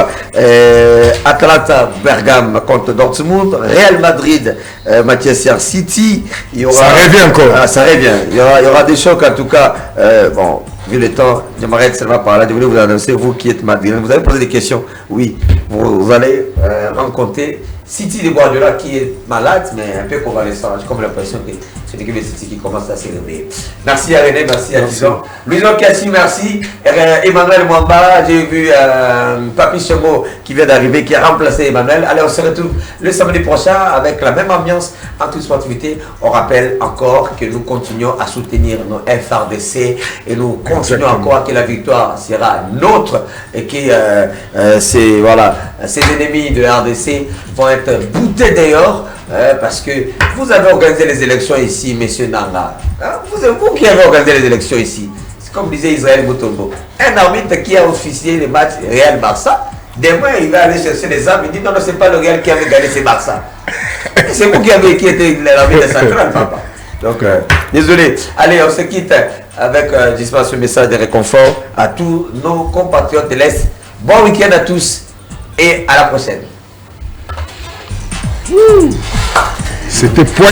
Atalanta, Bergame contre Dortmund, Real Madrid, Manchester City. Ça revient encore. Ça revient. Il y aura des chocs en tout cas. Bon, vu le temps, je m'arrête seulement par là. Je voulais vous annoncer, vous qui êtes madrilène, vous avez posé des questions. Oui, vous allez rencontrer City de Guardiola qui est malade, mais un peu convalescent. J'ai comme l'impression que c'est l'équipe de City qui commence à s'élever. Merci à René, merci à Tison. Louison Kassi, merci. Emmanuel Mwamba, j'ai vu Papi Chemo qui vient d'arriver, qui a remplacé Emmanuel. Allez, on se retrouve le samedi prochain avec la même ambiance en toute sportivité. On rappelle encore que nous continuons à soutenir nos FRDC et nous continuons encore que la victoire sera nôtre et que ces ennemis de la RDC vont être boutés dehors. Parce que vous avez organisé les élections ici, messieurs Nanga. Vous qui avez organisé les élections ici, c'est comme disait Israël Moutombo. Un arbitre qui a officié les matchs Real-Barça, demain il va aller chercher les armes, il dit non, non, c'est pas le Real qui avait gagné ces Barça. C'est vous qui été l'arbitre central, papa. Donc, désolé. Allez, on se quitte avec, j'espère, ce message de réconfort à tous nos compatriotes de l'Est. Bon week-end à tous et à la prochaine. C'était point.